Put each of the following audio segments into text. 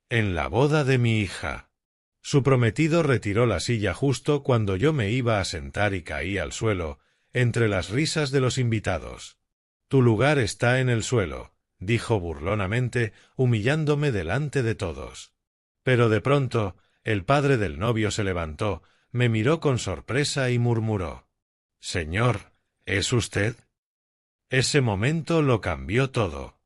En la boda de mi hija. Su prometido retiró la silla justo cuando yo me iba a sentar y caí al suelo, entre las risas de los invitados. Tu lugar está en el suelo, dijo burlonamente, humillándome delante de todos. Pero de pronto, el padre del novio se levantó, me miró con sorpresa y murmuró: «Señor, ¿es usted?». Ese momento lo cambió todo.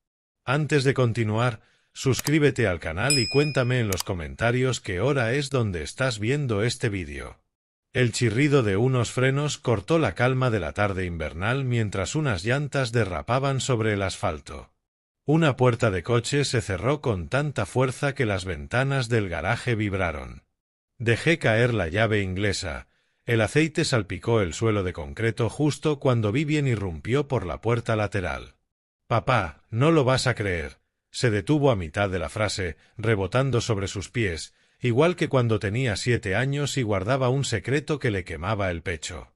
Antes de continuar, suscríbete al canal y cuéntame en los comentarios qué hora es donde estás viendo este vídeo. El chirrido de unos frenos cortó la calma de la tarde invernal mientras unas llantas derrapaban sobre el asfalto. Una puerta de coche se cerró con tanta fuerza que las ventanas del garaje vibraron. Dejé caer la llave inglesa. El aceite salpicó el suelo de concreto justo cuando Vivien irrumpió por la puerta lateral. «Papá, no lo vas a creer». Se detuvo a mitad de la frase, rebotando sobre sus pies, igual que cuando tenía 7 años y guardaba un secreto que le quemaba el pecho.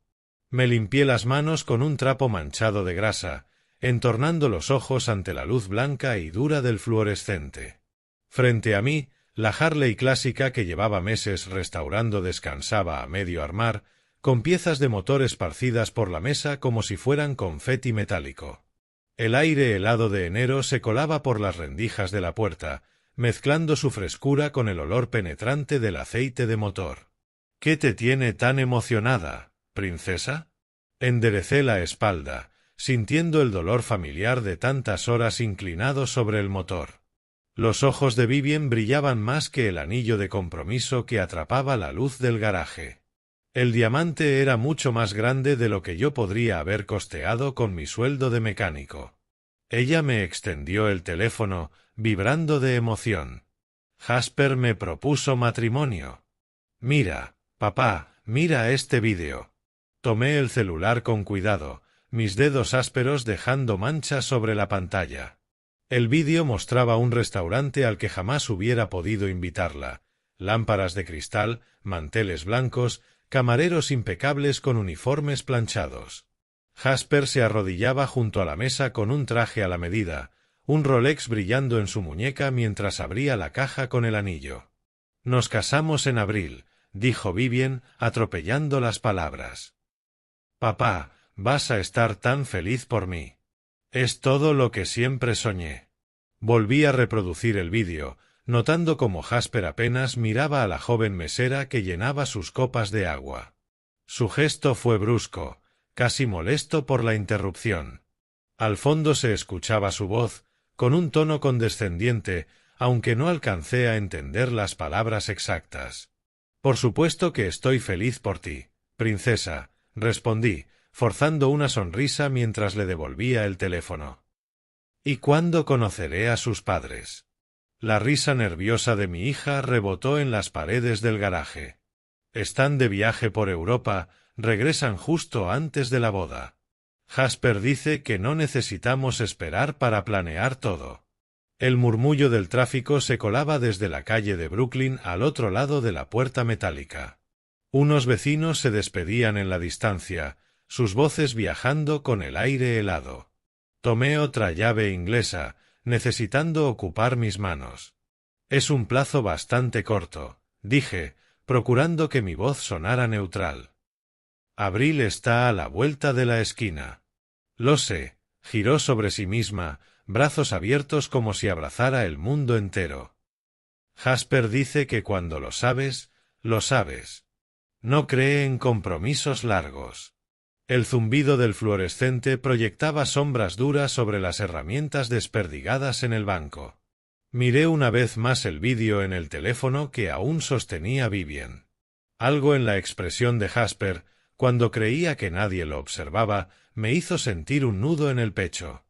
Me limpié las manos con un trapo manchado de grasa, entornando los ojos ante la luz blanca y dura del fluorescente. Frente a mí, la Harley clásica que llevaba meses restaurando descansaba a medio armar, con piezas de motor esparcidas por la mesa como si fueran confeti metálico. El aire helado de enero se colaba por las rendijas de la puerta, mezclando su frescura con el olor penetrante del aceite de motor. «¿Qué te tiene tan emocionada, princesa?». Enderecé la espalda, sintiendo el dolor familiar de tantas horas inclinado sobre el motor. Los ojos de Vivien brillaban más que el anillo de compromiso que atrapaba la luz del garaje. El diamante era mucho más grande de lo que yo podría haber costeado con mi sueldo de mecánico. Ella me extendió el teléfono, vibrando de emoción. Jasper me propuso matrimonio. «Mira, papá, mira este vídeo». Tomé el celular con cuidado, mis dedos ásperos dejando manchas sobre la pantalla. El vídeo mostraba un restaurante al que jamás hubiera podido invitarla. Lámparas de cristal, manteles blancos, camareros impecables con uniformes planchados. Jasper se arrodillaba junto a la mesa con un traje a la medida, un Rolex brillando en su muñeca mientras abría la caja con el anillo. «Nos casamos en abril», dijo Vivien, atropellando las palabras. «Papá, vas a estar tan feliz por mí. Es todo lo que siempre soñé». Volví a reproducir el vídeo, notando cómo Jasper apenas miraba a la joven mesera que llenaba sus copas de agua. Su gesto fue brusco, casi molesto por la interrupción. Al fondo se escuchaba su voz, con un tono condescendiente, aunque no alcancé a entender las palabras exactas. «Por supuesto que estoy feliz por ti, princesa», respondí, forzando una sonrisa mientras le devolvía el teléfono. «¿Y cuándo conoceré a sus padres?». La risa nerviosa de mi hija rebotó en las paredes del garaje. «Están de viaje por Europa, regresan justo antes de la boda. Jasper dice que no necesitamos esperar para planear todo». El murmullo del tráfico se colaba desde la calle de Brooklyn al otro lado de la puerta metálica. Unos vecinos se despedían en la distancia, sus voces viajando con el aire helado. Tomé otra llave inglesa, necesitando ocupar mis manos. «Es un plazo bastante corto», dije, procurando que mi voz sonara neutral. «Abril está a la vuelta de la esquina». «Lo sé», giró sobre sí misma, brazos abiertos como si abrazara el mundo entero. «Jasper dice que cuando lo sabes, lo sabes. No cree en compromisos largos». El zumbido del fluorescente proyectaba sombras duras sobre las herramientas desperdigadas en el banco. Miré una vez más el vídeo en el teléfono que aún sostenía Vivien. Algo en la expresión de Jasper, cuando creía que nadie lo observaba, me hizo sentir un nudo en el pecho.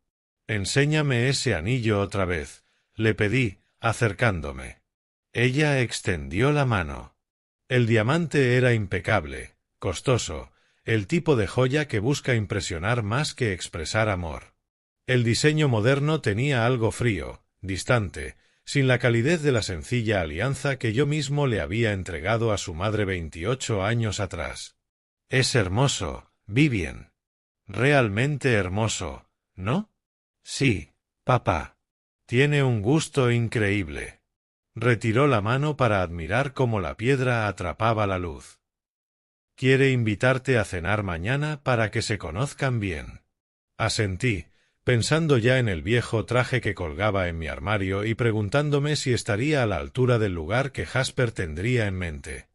«Enséñame ese anillo otra vez», le pedí, acercándome. Ella extendió la mano. El diamante era impecable, costoso, el tipo de joya que busca impresionar más que expresar amor. El diseño moderno tenía algo frío, distante, sin la calidez de la sencilla alianza que yo mismo le había entregado a su madre 28 años atrás. «Es hermoso, Vivien. Realmente hermoso, ¿no?». «Sí, papá. Tiene un gusto increíble». Retiró la mano para admirar cómo la piedra atrapaba la luz. Quiere invitarte a cenar mañana para que se conozcan bien. Asentí, pensando ya en el viejo traje que colgaba en mi armario y preguntándome si estaría a la altura del lugar que Jasper tendría en mente.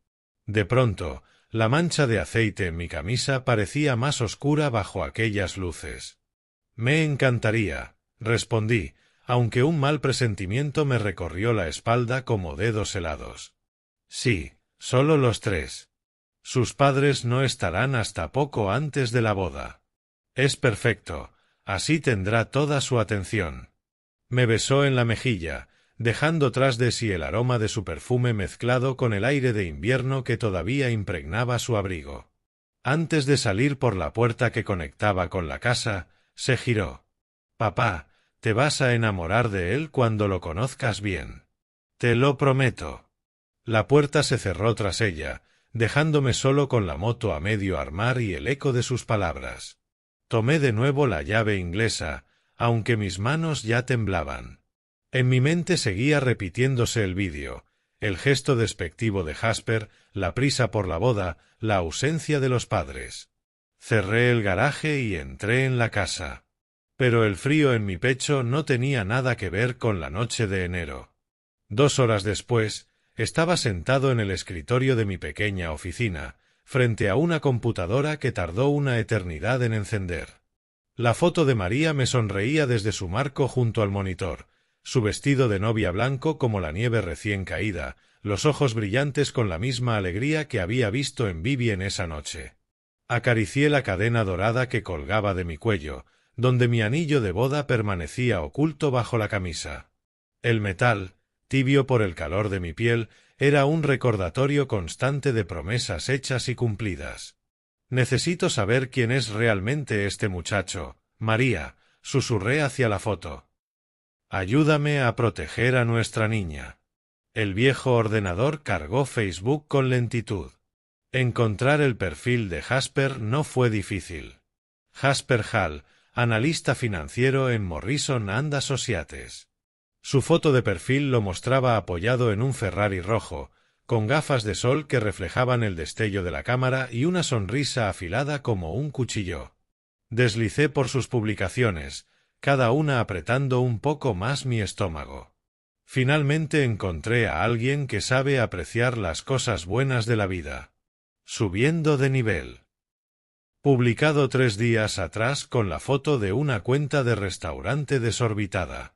De pronto, la mancha de aceite en mi camisa parecía más oscura bajo aquellas luces. Me encantaría, respondí, aunque un mal presentimiento me recorrió la espalda como dedos helados. Sí, solo los tres. Sus padres no estarán hasta poco antes de la boda. Es perfecto, así tendrá toda su atención. Me besó en la mejilla, dejando tras de sí el aroma de su perfume mezclado con el aire de invierno que todavía impregnaba su abrigo. Antes de salir por la puerta que conectaba con la casa, se giró. Papá, te vas a enamorar de él cuando lo conozcas bien. Te lo prometo. La puerta se cerró tras ella, dejándome solo con la moto a medio armar y el eco de sus palabras. Tomé de nuevo la llave inglesa, aunque mis manos ya temblaban. En mi mente seguía repitiéndose el vídeo, el gesto despectivo de Jasper, la prisa por la boda, la ausencia de los padres. Cerré el garaje y entré en la casa. Pero el frío en mi pecho no tenía nada que ver con la noche de enero. 2 horas después, estaba sentado en el escritorio de mi pequeña oficina, frente a una computadora que tardó una eternidad en encender. La foto de María me sonreía desde su marco junto al monitor, su vestido de novia blanco como la nieve recién caída, los ojos brillantes con la misma alegría que había visto en Vivien esa noche. Acaricié la cadena dorada que colgaba de mi cuello, donde mi anillo de boda permanecía oculto bajo la camisa. El metal, tibio por el calor de mi piel, era un recordatorio constante de promesas hechas y cumplidas. Necesito saber quién es realmente este muchacho, María, susurré hacia la foto. Ayúdame a proteger a nuestra niña. El viejo ordenador cargó Facebook con lentitud. Encontrar el perfil de Jasper no fue difícil. Jasper Hall, analista financiero en Morrison & Associates. Su foto de perfil lo mostraba apoyado en un Ferrari rojo, con gafas de sol que reflejaban el destello de la cámara y una sonrisa afilada como un cuchillo. Deslicé por sus publicaciones, cada una apretando un poco más mi estómago. Finalmente encontré a alguien que sabe apreciar las cosas buenas de la vida. Subiendo de nivel. Publicado 3 días atrás con la foto de una cuenta de restaurante desorbitada.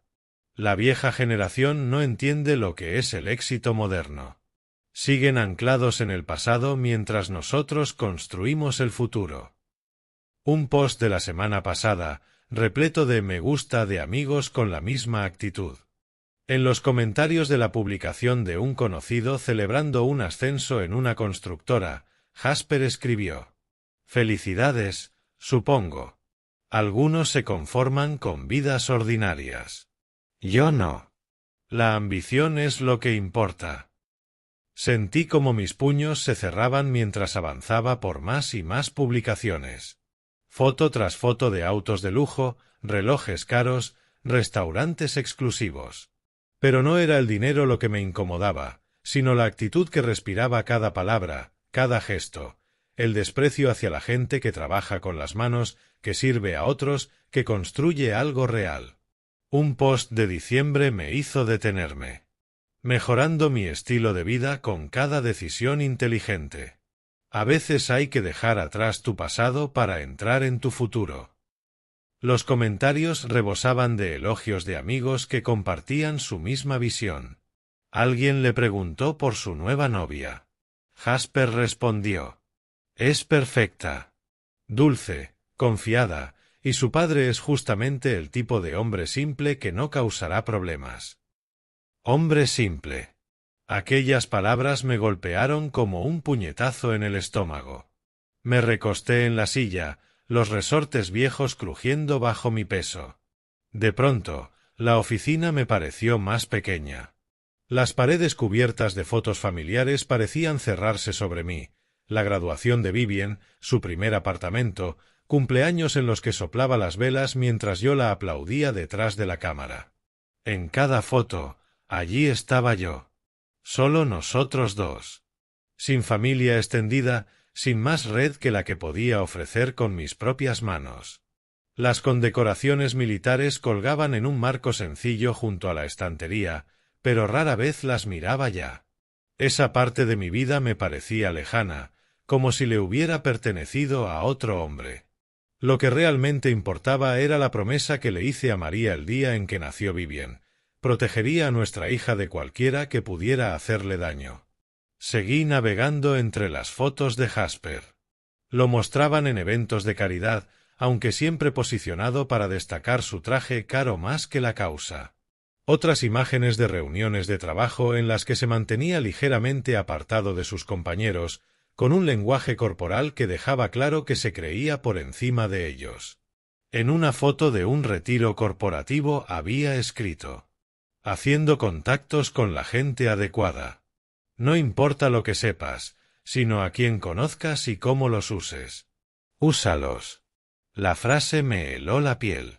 La vieja generación no entiende lo que es el éxito moderno. Siguen anclados en el pasado mientras nosotros construimos el futuro. Un post de la semana pasada, repleto de me gusta de amigos con la misma actitud. En los comentarios de la publicación de un conocido celebrando un ascenso en una constructora, Jasper escribió: «Felicidades, supongo. Algunos se conforman con vidas ordinarias. Yo no. La ambición es lo que importa». Sentí como mis puños se cerraban mientras avanzaba por más y más publicaciones. Foto tras foto de autos de lujo, relojes caros, restaurantes exclusivos. Pero no era el dinero lo que me incomodaba, sino la actitud que respiraba cada palabra, cada gesto, el desprecio hacia la gente que trabaja con las manos, que sirve a otros, que construye algo real. Un post de diciembre me hizo detenerme. Mejorando mi estilo de vida con cada decisión inteligente. A veces hay que dejar atrás tu pasado para entrar en tu futuro. Los comentarios rebosaban de elogios de amigos que compartían su misma visión. Alguien le preguntó por su nueva novia. Jasper respondió: «Es perfecta. Dulce, confiada, y su padre es justamente el tipo de hombre simple que no causará problemas». Hombre simple. Aquellas palabras me golpearon como un puñetazo en el estómago. Me recosté en la silla, los resortes viejos crujiendo bajo mi peso. De pronto, la oficina me pareció más pequeña. Las paredes cubiertas de fotos familiares parecían cerrarse sobre mí, la graduación de Vivien, su primer apartamento, cumpleaños en los que soplaba las velas mientras yo la aplaudía detrás de la cámara. En cada foto, allí estaba yo. Solo nosotros dos. Sin familia extendida, sin más red que la que podía ofrecer con mis propias manos. Las condecoraciones militares colgaban en un marco sencillo junto a la estantería, pero rara vez las miraba ya. Esa parte de mi vida me parecía lejana, como si le hubiera pertenecido a otro hombre. Lo que realmente importaba era la promesa que le hice a María el día en que nació Vivian. Protegería a nuestra hija de cualquiera que pudiera hacerle daño. Seguí navegando entre las fotos de Jasper. Lo mostraban en eventos de caridad, aunque siempre posicionado para destacar su traje caro más que la causa. Otras imágenes de reuniones de trabajo en las que se mantenía ligeramente apartado de sus compañeros, con un lenguaje corporal que dejaba claro que se creía por encima de ellos. En una foto de un retiro corporativo había escrito: haciendo contactos con la gente adecuada. No importa lo que sepas, sino a quién conozcas y cómo los uses. Úsalos. La frase me heló la piel.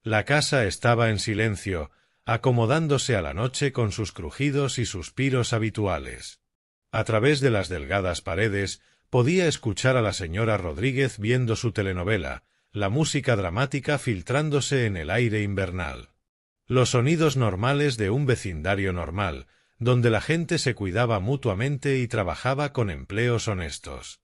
La casa estaba en silencio, acomodándose a la noche con sus crujidos y suspiros habituales. A través de las delgadas paredes podía escuchar a la señora Rodríguez viendo su telenovela, la música dramática filtrándose en el aire invernal. Los sonidos normales de un vecindario normal, donde la gente se cuidaba mutuamente y trabajaba con empleos honestos.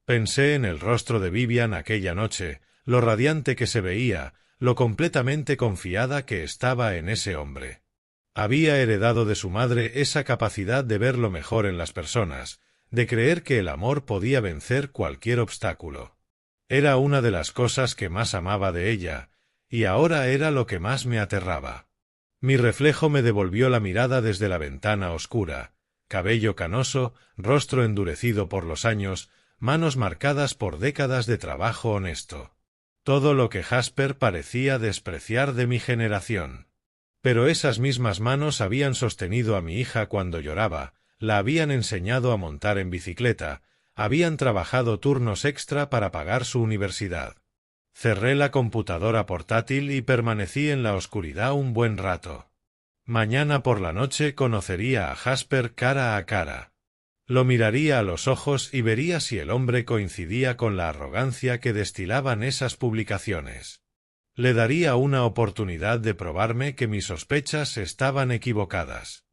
Pensé en el rostro de Vivian aquella noche, lo radiante que se veía, lo completamente confiada que estaba en ese hombre. Había heredado de su madre esa capacidad de ver lo mejor en las personas, de creer que el amor podía vencer cualquier obstáculo. Era una de las cosas que más amaba de ella, y ahora era lo que más me aterraba. Mi reflejo me devolvió la mirada desde la ventana oscura, cabello canoso, rostro endurecido por los años, manos marcadas por décadas de trabajo honesto. Todo lo que Jasper parecía despreciar de mi generación. Pero esas mismas manos habían sostenido a mi hija cuando lloraba, la habían enseñado a montar en bicicleta, habían trabajado turnos extra para pagar su universidad. Cerré la computadora portátil y permanecí en la oscuridad un buen rato. Mañana por la noche conocería a Jasper cara a cara. Lo miraría a los ojos y vería si el hombre coincidía con la arrogancia que destilaban esas publicaciones. Le daría una oportunidad de probarme que mis sospechas estaban equivocadas.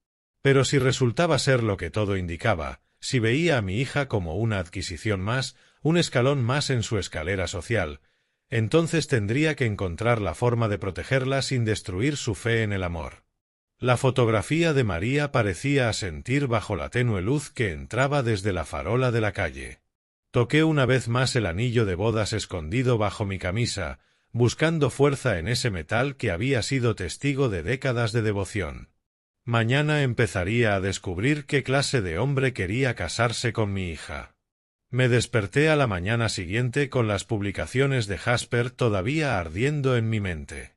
Pero si resultaba ser lo que todo indicaba, si veía a mi hija como una adquisición más, un escalón más en su escalera social, entonces tendría que encontrar la forma de protegerla sin destruir su fe en el amor. La fotografía de María parecía asentir bajo la tenue luz que entraba desde la farola de la calle. Toqué una vez más el anillo de bodas escondido bajo mi camisa, buscando fuerza en ese metal que había sido testigo de décadas de devoción. Mañana empezaría a descubrir qué clase de hombre quería casarse con mi hija. Me desperté a la mañana siguiente con las publicaciones de Jasper todavía ardiendo en mi mente.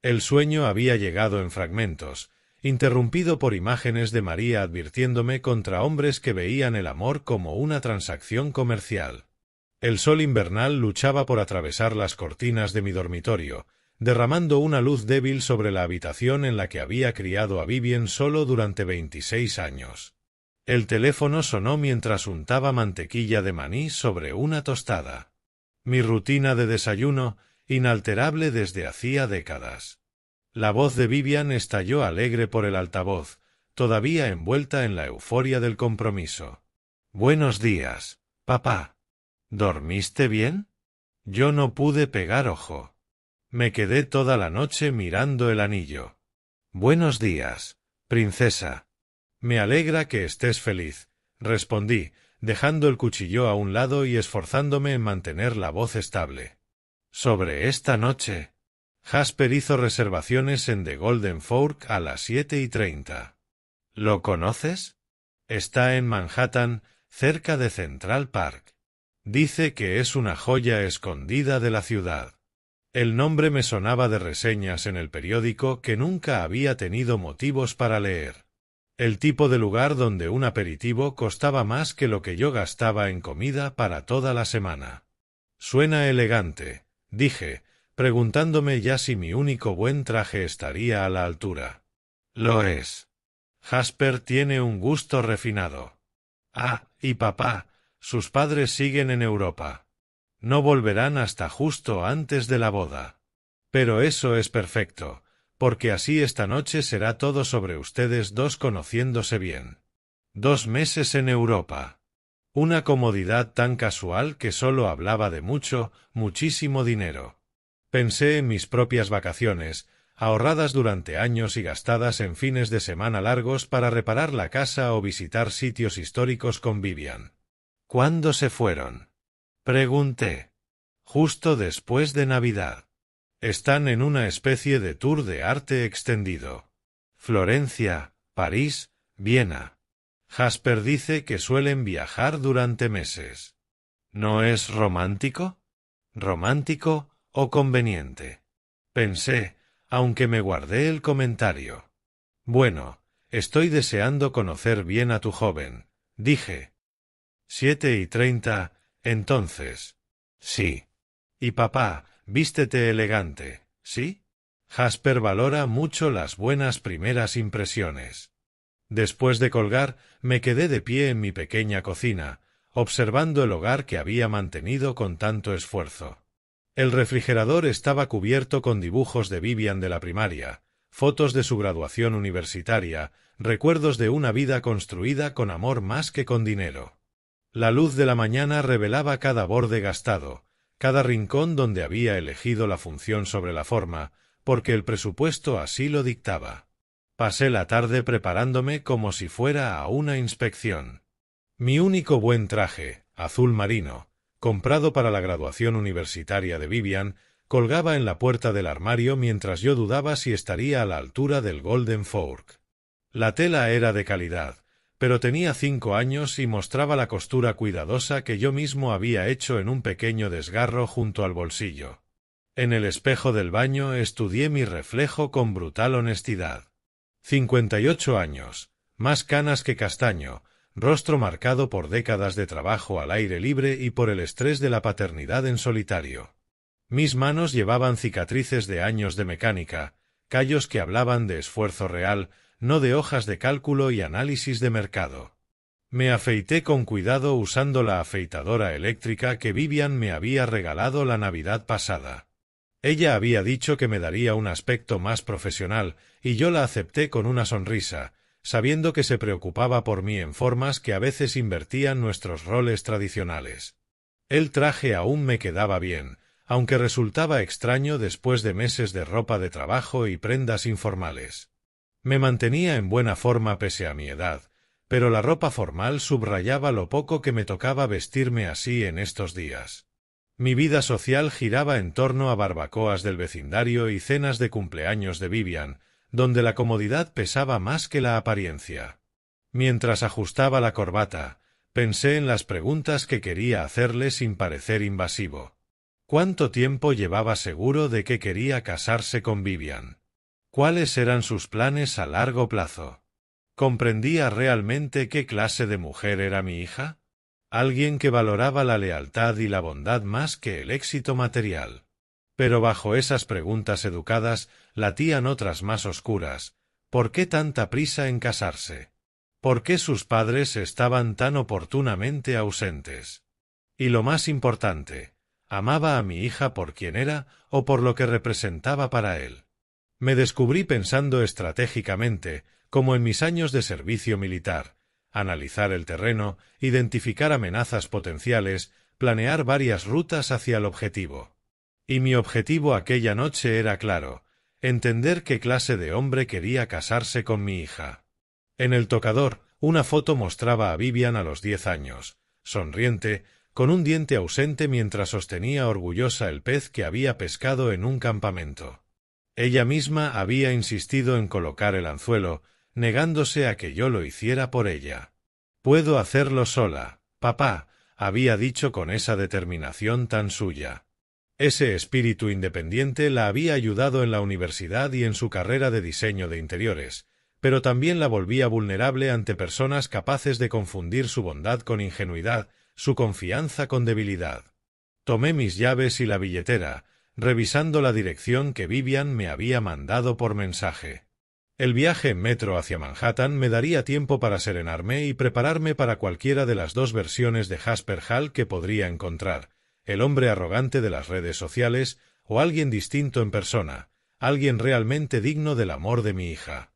El sueño había llegado en fragmentos, interrumpido por imágenes de María advirtiéndome contra hombres que veían el amor como una transacción comercial. El sol invernal luchaba por atravesar las cortinas de mi dormitorio, derramando una luz débil sobre la habitación en la que había criado a Vivian solo durante 26 años. El teléfono sonó mientras untaba mantequilla de maní sobre una tostada. Mi rutina de desayuno, inalterable desde hacía décadas. La voz de Vivian estalló alegre por el altavoz, todavía envuelta en la euforia del compromiso. «Buenos días, papá. ¿Dormiste bien?» Yo no pude pegar ojo. Me quedé toda la noche mirando el anillo. «Buenos días, princesa. Me alegra que estés feliz», respondí, dejando el cuchillo a un lado y esforzándome en mantener la voz estable. «Sobre esta noche». Jasper hizo reservaciones en The Golden Fork a las 7:30. ¿Lo conoces? Está en Manhattan, cerca de Central Park. Dice que es una joya escondida de la ciudad. El nombre me sonaba de reseñas en el periódico que nunca había tenido motivos para leer. El tipo de lugar donde un aperitivo costaba más que lo que yo gastaba en comida para toda la semana. Suena elegante, dije, preguntándome ya si mi único buen traje estaría a la altura. Lo es. Jasper tiene un gusto refinado. Ah, y papá, sus padres siguen en Europa. No volverán hasta justo antes de la boda. Pero eso es perfecto, porque así esta noche será todo sobre ustedes dos conociéndose bien. 2 meses en Europa. Una comodidad tan casual que solo hablaba de muchísimo dinero. Pensé en mis propias vacaciones, ahorradas durante años y gastadas en fines de semana largos para reparar la casa o visitar sitios históricos con Vivian. ¿Cuándo se fueron? Pregunté. Justo después de Navidad. Están en una especie de tour de arte extendido. Florencia, París, Viena. Jasper dice que suelen viajar durante meses. ¿No es romántico? ¿Romántico o conveniente? Pensé, aunque me guardé el comentario. Bueno, estoy deseando conocer bien a tu joven, dije. 7:30, entonces. Sí. Y papá, vístete elegante, ¿sí? Jasper valora mucho las buenas primeras impresiones. Después de colgar, me quedé de pie en mi pequeña cocina, observando el hogar que había mantenido con tanto esfuerzo. El refrigerador estaba cubierto con dibujos de Vivian de la primaria, fotos de su graduación universitaria, recuerdos de una vida construida con amor más que con dinero. La luz de la mañana revelaba cada borde gastado, cada rincón donde había elegido la función sobre la forma, porque el presupuesto así lo dictaba. Pasé la tarde preparándome como si fuera a una inspección. Mi único buen traje, azul marino, comprado para la graduación universitaria de Vivian, colgaba en la puerta del armario mientras yo dudaba si estaría a la altura del Golden Fork. La tela era de calidad, pero tenía 5 años y mostraba la costura cuidadosa que yo mismo había hecho en un pequeño desgarro junto al bolsillo. En el espejo del baño estudié mi reflejo con brutal honestidad. 58 años, más canas que castaño, rostro marcado por décadas de trabajo al aire libre y por el estrés de la paternidad en solitario. Mis manos llevaban cicatrices de años de mecánica, callos que hablaban de esfuerzo real, no de hojas de cálculo y análisis de mercado. Me afeité con cuidado usando la afeitadora eléctrica que Vivian me había regalado la Navidad pasada. Ella había dicho que me daría un aspecto más profesional, y yo la acepté con una sonrisa, sabiendo que se preocupaba por mí en formas que a veces invertían nuestros roles tradicionales. El traje aún me quedaba bien, aunque resultaba extraño después de meses de ropa de trabajo y prendas informales. Me mantenía en buena forma pese a mi edad, pero la ropa formal subrayaba lo poco que me tocaba vestirme así en estos días. Mi vida social giraba en torno a barbacoas del vecindario y cenas de cumpleaños de Vivian, donde la comodidad pesaba más que la apariencia. Mientras ajustaba la corbata, pensé en las preguntas que quería hacerle sin parecer invasivo. ¿Cuánto tiempo llevaba seguro de que quería casarse con Vivian? ¿Cuáles eran sus planes a largo plazo? ¿Comprendía realmente qué clase de mujer era mi hija? Alguien que valoraba la lealtad y la bondad más que el éxito material. Pero bajo esas preguntas educadas latían otras más oscuras. ¿Por qué tanta prisa en casarse? ¿Por qué sus padres estaban tan oportunamente ausentes? Y lo más importante, ¿amaba a mi hija por quien era o por lo que representaba para él? Me descubrí pensando estratégicamente, como en mis años de servicio militar, analizar el terreno, identificar amenazas potenciales, planear varias rutas hacia el objetivo. Y mi objetivo aquella noche era claro, entender qué clase de hombre quería casarse con mi hija. En el tocador, una foto mostraba a Vivian a los 10 años, sonriente, con un diente ausente mientras sostenía orgullosa el pez que había pescado en un campamento. Ella misma había insistido en colocar el anzuelo, negándose a que yo lo hiciera por ella. «Puedo hacerlo sola, papá», había dicho con esa determinación tan suya. Ese espíritu independiente la había ayudado en la universidad y en su carrera de diseño de interiores, pero también la volvía vulnerable ante personas capaces de confundir su bondad con ingenuidad, su confianza con debilidad. Tomé mis llaves y la billetera, revisando la dirección que Vivian me había mandado por mensaje. El viaje en metro hacia Manhattan me daría tiempo para serenarme y prepararme para cualquiera de las dos versiones de Jasper Hall que podría encontrar, el hombre arrogante de las redes sociales o alguien distinto en persona, alguien realmente digno del amor de mi hija.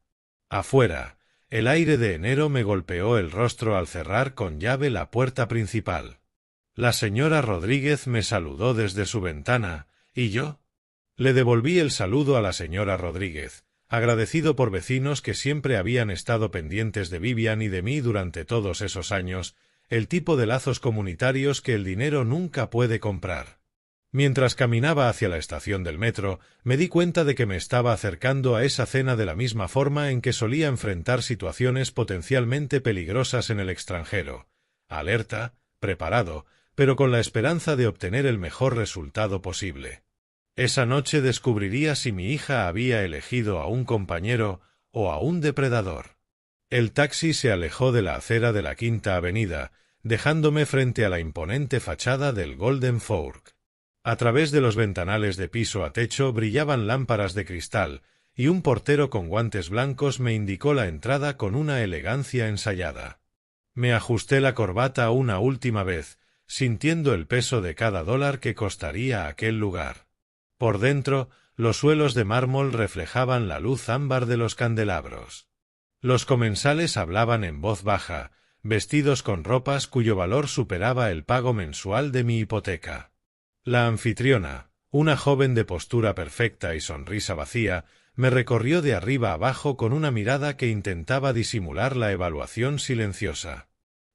Afuera, el aire de enero me golpeó el rostro al cerrar con llave la puerta principal. La señora Rodríguez me saludó desde su ventana, y yo le devolví el saludo a la señora Rodríguez, agradecido por vecinos que siempre habían estado pendientes de Vivian y de mí durante todos esos años, el tipo de lazos comunitarios que el dinero nunca puede comprar. Mientras caminaba hacia la estación del metro, me di cuenta de que me estaba acercando a esa cena de la misma forma en que solía enfrentar situaciones potencialmente peligrosas en el extranjero, alerta, preparado, pero con la esperanza de obtener el mejor resultado posible. Esa noche descubriría si mi hija había elegido a un compañero o a un depredador. El taxi se alejó de la acera de la Quinta Avenida, dejándome frente a la imponente fachada del Golden Fork. A través de los ventanales de piso a techo brillaban lámparas de cristal, y un portero con guantes blancos me indicó la entrada con una elegancia ensayada. Me ajusté la corbata una última vez, sintiendo el peso de cada dólar que costaría aquel lugar. Por dentro, los suelos de mármol reflejaban la luz ámbar de los candelabros. Los comensales hablaban en voz baja, vestidos con ropas cuyo valor superaba el pago mensual de mi hipoteca. La anfitriona, una joven de postura perfecta y sonrisa vacía, me recorrió de arriba abajo con una mirada que intentaba disimular la evaluación silenciosa.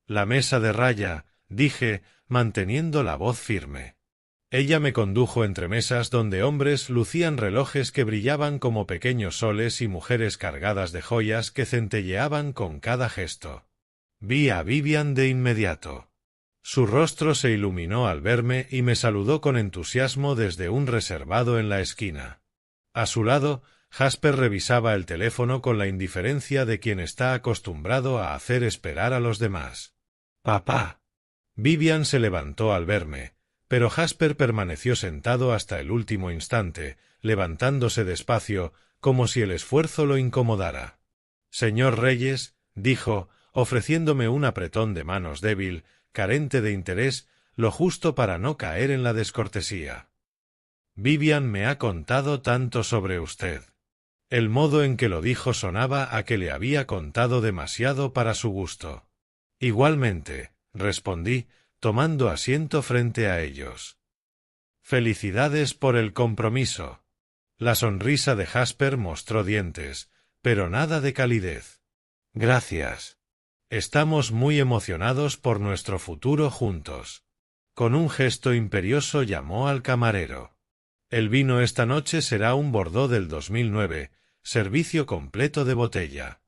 «La mesa de raya», dije, manteniendo la voz firme. Ella me condujo entre mesas donde hombres lucían relojes que brillaban como pequeños soles y mujeres cargadas de joyas que centelleaban con cada gesto. Vi a Vivian de inmediato. Su rostro se iluminó al verme y me saludó con entusiasmo desde un reservado en la esquina. A su lado, Jasper revisaba el teléfono con la indiferencia de quien está acostumbrado a hacer esperar a los demás. «Papá». Vivian se levantó al verme, pero Jasper permaneció sentado hasta el último instante, levantándose despacio, como si el esfuerzo lo incomodara. «Señor Reyes», dijo, ofreciéndome un apretón de manos débil, carente de interés, lo justo para no caer en la descortesía. «Vivian me ha contado tanto sobre usted». El modo en que lo dijo sonaba a que le había contado demasiado para su gusto. «Igualmente», respondí, tomando asiento frente a ellos. «Felicidades por el compromiso». La sonrisa de Jasper mostró dientes, pero nada de calidez. «Gracias. Estamos muy emocionados por nuestro futuro juntos». Con un gesto imperioso llamó al camarero. «El vino esta noche será un Bordeaux del 2009, servicio completo de botella».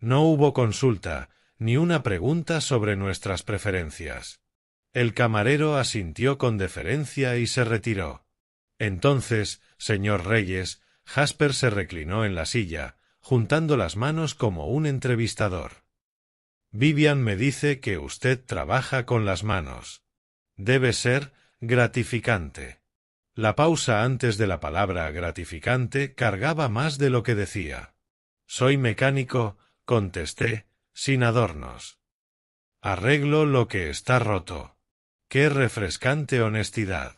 No hubo consulta, ni una pregunta sobre nuestras preferencias. El camarero asintió con deferencia y se retiró. Entonces, señor Reyes, Jasper se reclinó en la silla, juntando las manos como un entrevistador. «Vivian me dice que usted trabaja con las manos. Debe ser gratificante». La pausa antes de la palabra gratificante cargaba más de lo que decía. «Soy mecánico», contesté, sin adornos. «Arreglo lo que está roto». ¡Qué refrescante honestidad!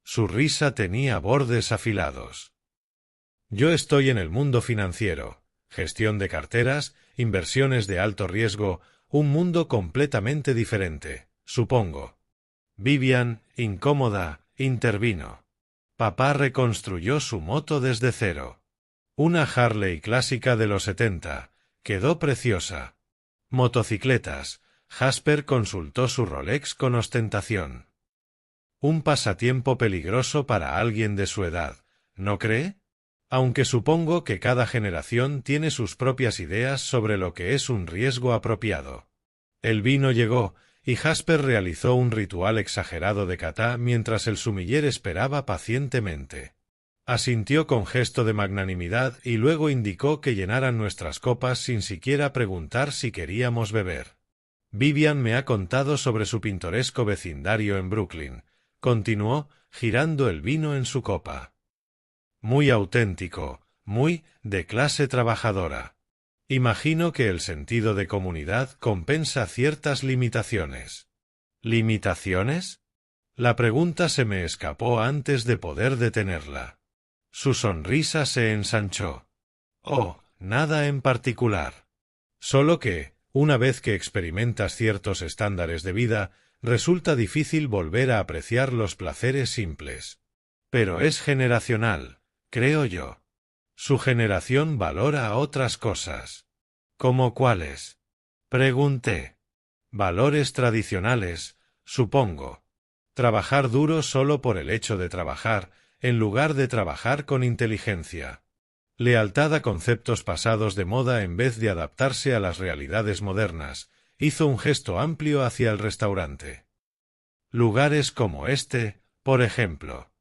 Su risa tenía bordes afilados. «Yo estoy en el mundo financiero, gestión de carteras, inversiones de alto riesgo, un mundo completamente diferente, supongo». Vivian, incómoda, intervino. «Papá reconstruyó su moto desde cero. Una Harley clásica de los 70, quedó preciosa. Motocicletas». Jasper consultó su Rolex con ostentación. «Un pasatiempo peligroso para alguien de su edad, ¿no cree? Aunque supongo que cada generación tiene sus propias ideas sobre lo que es un riesgo apropiado». El vino llegó, y Jasper realizó un ritual exagerado de catá mientras el sumiller esperaba pacientemente. Asintió con gesto de magnanimidad y luego indicó que llenaran nuestras copas sin siquiera preguntar si queríamos beber. «Vivian me ha contado sobre su pintoresco vecindario en Brooklyn», continuó, girando el vino en su copa. «Muy auténtico», muy de clase trabajadora. Imagino que el sentido de comunidad compensa ciertas limitaciones. ¿Limitaciones? La pregunta se me escapó antes de poder detenerla. Su sonrisa se ensanchó. Oh, nada en particular. Solo que, una vez que experimentas ciertos estándares de vida, resulta difícil volver a apreciar los placeres simples. Pero es generacional, creo yo. Su generación valora otras cosas. ¿Cómo cuáles? Pregunté. Valores tradicionales, supongo. Trabajar duro solo por el hecho de trabajar, en lugar de trabajar con inteligencia. Lealtad a conceptos pasados de moda en vez de adaptarse a las realidades modernas. Hizo un gesto amplio hacia el restaurante. Lugares como este, por ejemplo.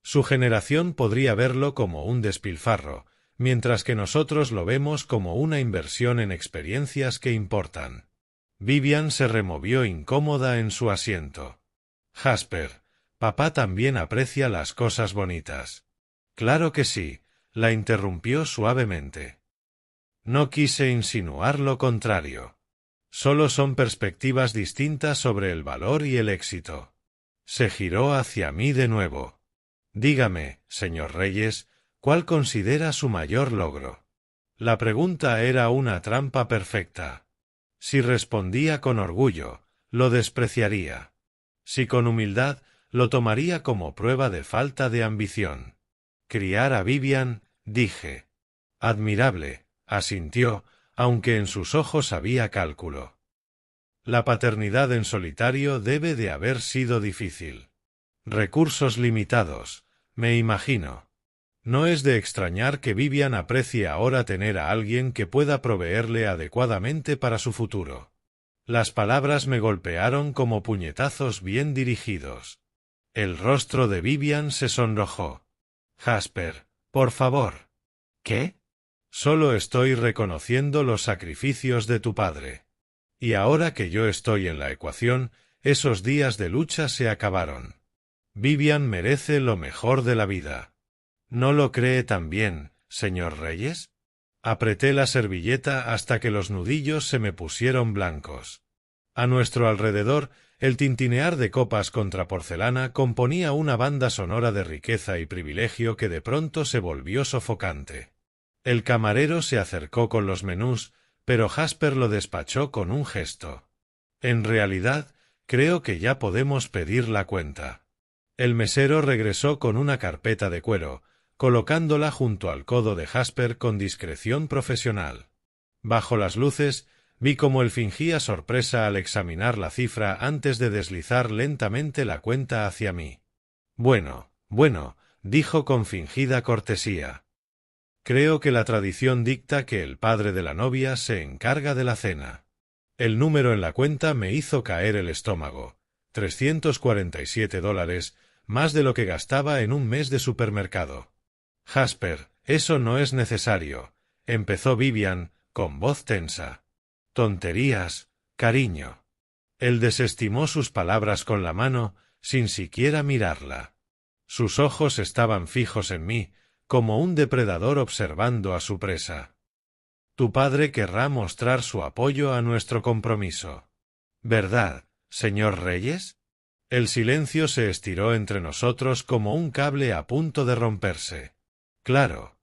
Su generación podría verlo como un despilfarro, mientras que nosotros lo vemos como una inversión en experiencias que importan. Vivian se removió incómoda en su asiento. Jasper, papá también aprecia las cosas bonitas. Claro que sí, la interrumpió suavemente. No quise insinuar lo contrario. Solo son perspectivas distintas sobre el valor y el éxito. Se giró hacia mí de nuevo. Dígame, señor Reyes, ¿cuál considera su mayor logro? La pregunta era una trampa perfecta. Si respondía con orgullo, lo despreciaría. Si con humildad, lo tomaría como prueba de falta de ambición. Criar a Vivian, dije. Admirable, asintió, aunque en sus ojos había cálculo. La paternidad en solitario debe de haber sido difícil. Recursos limitados, me imagino. No es de extrañar que Vivian aprecie ahora tener a alguien que pueda proveerle adecuadamente para su futuro. Las palabras me golpearon como puñetazos bien dirigidos. El rostro de Vivian se sonrojó. Jasper, por favor. ¿Qué? Solo estoy reconociendo los sacrificios de tu padre. Y ahora que yo estoy en la ecuación, esos días de lucha se acabaron. Vivian merece lo mejor de la vida. ¿No lo cree también, señor Reyes? Apreté la servilleta hasta que los nudillos se me pusieron blancos. A nuestro alrededor, el tintinear de copas contra porcelana componía una banda sonora de riqueza y privilegio que de pronto se volvió sofocante. El camarero se acercó con los menús, pero Jasper lo despachó con un gesto. En realidad, creo que ya podemos pedir la cuenta. El mesero regresó con una carpeta de cuero, colocándola junto al codo de Jasper con discreción profesional. Bajo las luces, vi cómo él fingía sorpresa al examinar la cifra antes de deslizar lentamente la cuenta hacia mí. Bueno, dijo con fingida cortesía. Creo que la tradición dicta que el padre de la novia se encarga de la cena. El número en la cuenta me hizo caer el estómago. $347, más de lo que gastaba en un mes de supermercado. Jasper, eso no es necesario, empezó Vivian, con voz tensa. Tonterías, cariño. Él desestimó sus palabras con la mano, sin siquiera mirarla. Sus ojos estaban fijos en mí, como un depredador observando a su presa. Tu padre querrá mostrar su apoyo a nuestro compromiso. ¿Verdad, señor Reyes? El silencio se estiró entre nosotros como un cable a punto de romperse. Claro,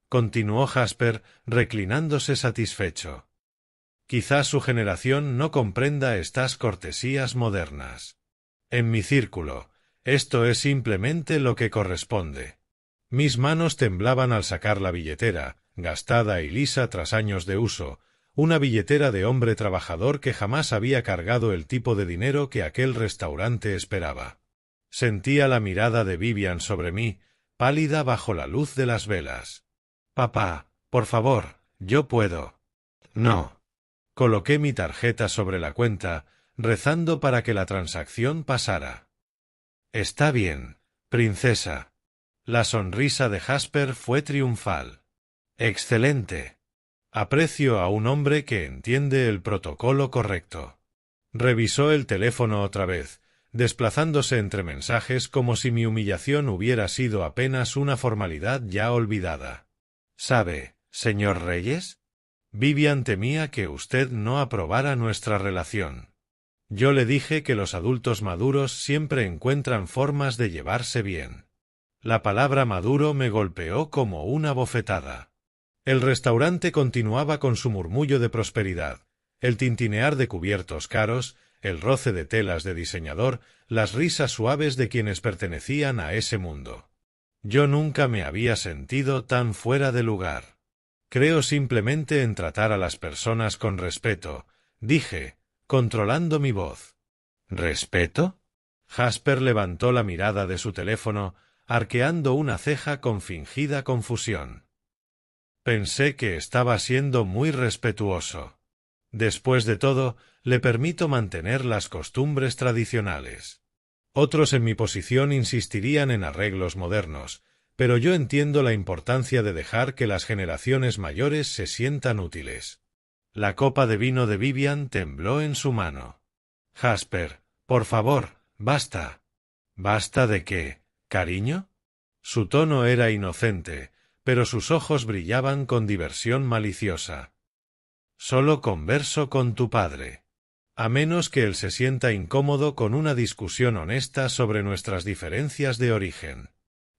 continuó Jasper, reclinándose satisfecho. Quizás su generación no comprenda estas cortesías modernas. En mi círculo, esto es simplemente lo que corresponde. Mis manos temblaban al sacar la billetera, gastada y lisa tras años de uso, una billetera de hombre trabajador que jamás había cargado el tipo de dinero que aquel restaurante esperaba. Sentía la mirada de Vivian sobre mí, pálida bajo la luz de las velas. Papá, por favor, yo puedo. No. Coloqué mi tarjeta sobre la cuenta, rezando para que la transacción pasara. Está bien, princesa. La sonrisa de Jasper fue triunfal. Excelente. Aprecio a un hombre que entiende el protocolo correcto. Revisó el teléfono otra vez, desplazándose entre mensajes como si mi humillación hubiera sido apenas una formalidad ya olvidada. ¿Sabe, señor Reyes? Vivian temía que usted no aprobara nuestra relación. Yo le dije que los adultos maduros siempre encuentran formas de llevarse bien. La palabra maduro me golpeó como una bofetada. El restaurante continuaba con su murmullo de prosperidad, el tintinear de cubiertos caros, el roce de telas de diseñador, las risas suaves de quienes pertenecían a ese mundo. Yo nunca me había sentido tan fuera de lugar. Creo simplemente en tratar a las personas con respeto, dije, controlando mi voz. ¿Respeto? Jasper levantó la mirada de su teléfono, arqueando una ceja con fingida confusión. Pensé que estaba siendo muy respetuoso. Después de todo, le permito mantener las costumbres tradicionales. Otros en mi posición insistirían en arreglos modernos, pero yo entiendo la importancia de dejar que las generaciones mayores se sientan útiles. La copa de vino de Vivian tembló en su mano. Jasper, por favor, basta. ¿Basta de qué, cariño? Su tono era inocente, pero sus ojos brillaban con diversión maliciosa. Solo converso con tu padre. A menos que él se sienta incómodo con una discusión honesta sobre nuestras diferencias de origen.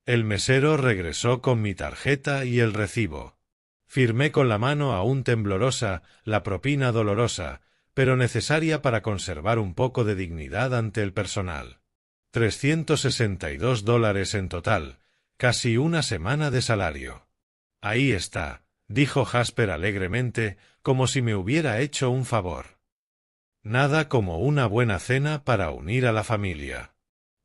El mesero regresó con mi tarjeta y el recibo. Firmé con la mano aún temblorosa la propina dolorosa, pero necesaria para conservar un poco de dignidad ante el personal. $362 en total, casi una semana de salario. Ahí está, dijo Jasper alegremente, como si me hubiera hecho un favor. Nada como una buena cena para unir a la familia.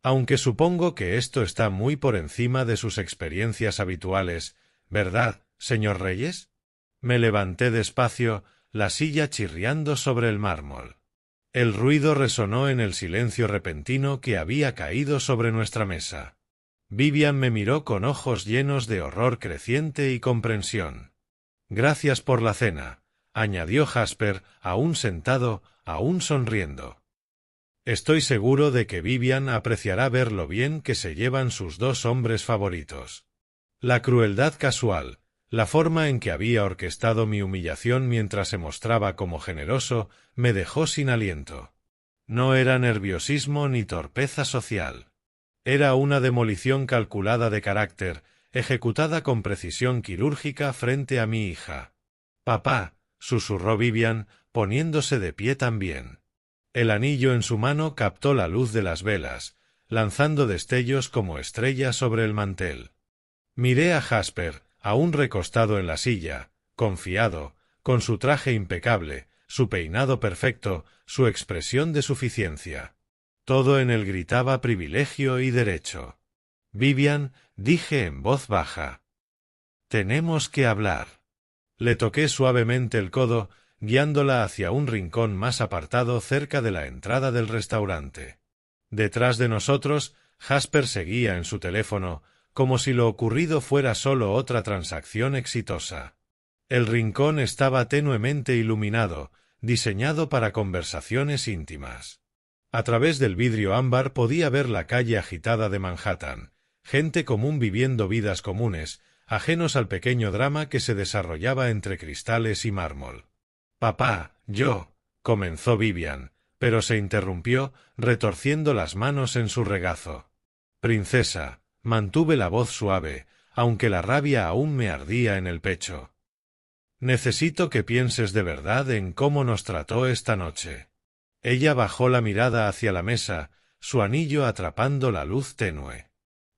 Aunque supongo que esto está muy por encima de sus experiencias habituales, ¿verdad, señor Reyes? Me levanté despacio, la silla chirriando sobre el mármol. El ruido resonó en el silencio repentino que había caído sobre nuestra mesa. Vivian me miró con ojos llenos de horror creciente y comprensión. Gracias por la cena, añadió Jasper, aún sentado, aún sonriendo. Estoy seguro de que Vivian apreciará ver lo bien que se llevan sus dos hombres favoritos. La crueldad casual, la forma en que había orquestado mi humillación mientras se mostraba como generoso, me dejó sin aliento. No era nerviosismo ni torpeza social. Era una demolición calculada de carácter, ejecutada con precisión quirúrgica frente a mi hija. «Papá», susurró Vivian, poniéndose de pie también. El anillo en su mano captó la luz de las velas, lanzando destellos como estrellas sobre el mantel. Miré a Jasper, aún recostado en la silla, confiado, con su traje impecable, su peinado perfecto, su expresión de suficiencia. Todo en él gritaba privilegio y derecho. «Vivian», dije en voz baja. «Tenemos que hablar». Le toqué suavemente el codo, guiándola hacia un rincón más apartado cerca de la entrada del restaurante. Detrás de nosotros, Jasper seguía en su teléfono, como si lo ocurrido fuera solo otra transacción exitosa. El rincón estaba tenuemente iluminado, diseñado para conversaciones íntimas. A través del vidrio ámbar podía ver la calle agitada de Manhattan, gente común viviendo vidas comunes, ajenos al pequeño drama que se desarrollaba entre cristales y mármol. «Papá, comenzó Vivian, pero se interrumpió, retorciendo las manos en su regazo. «Princesa», mantuve la voz suave, aunque la rabia aún me ardía en el pecho. «Necesito que pienses de verdad en cómo nos trató esta noche». Ella bajó la mirada hacia la mesa, su anillo atrapando la luz tenue.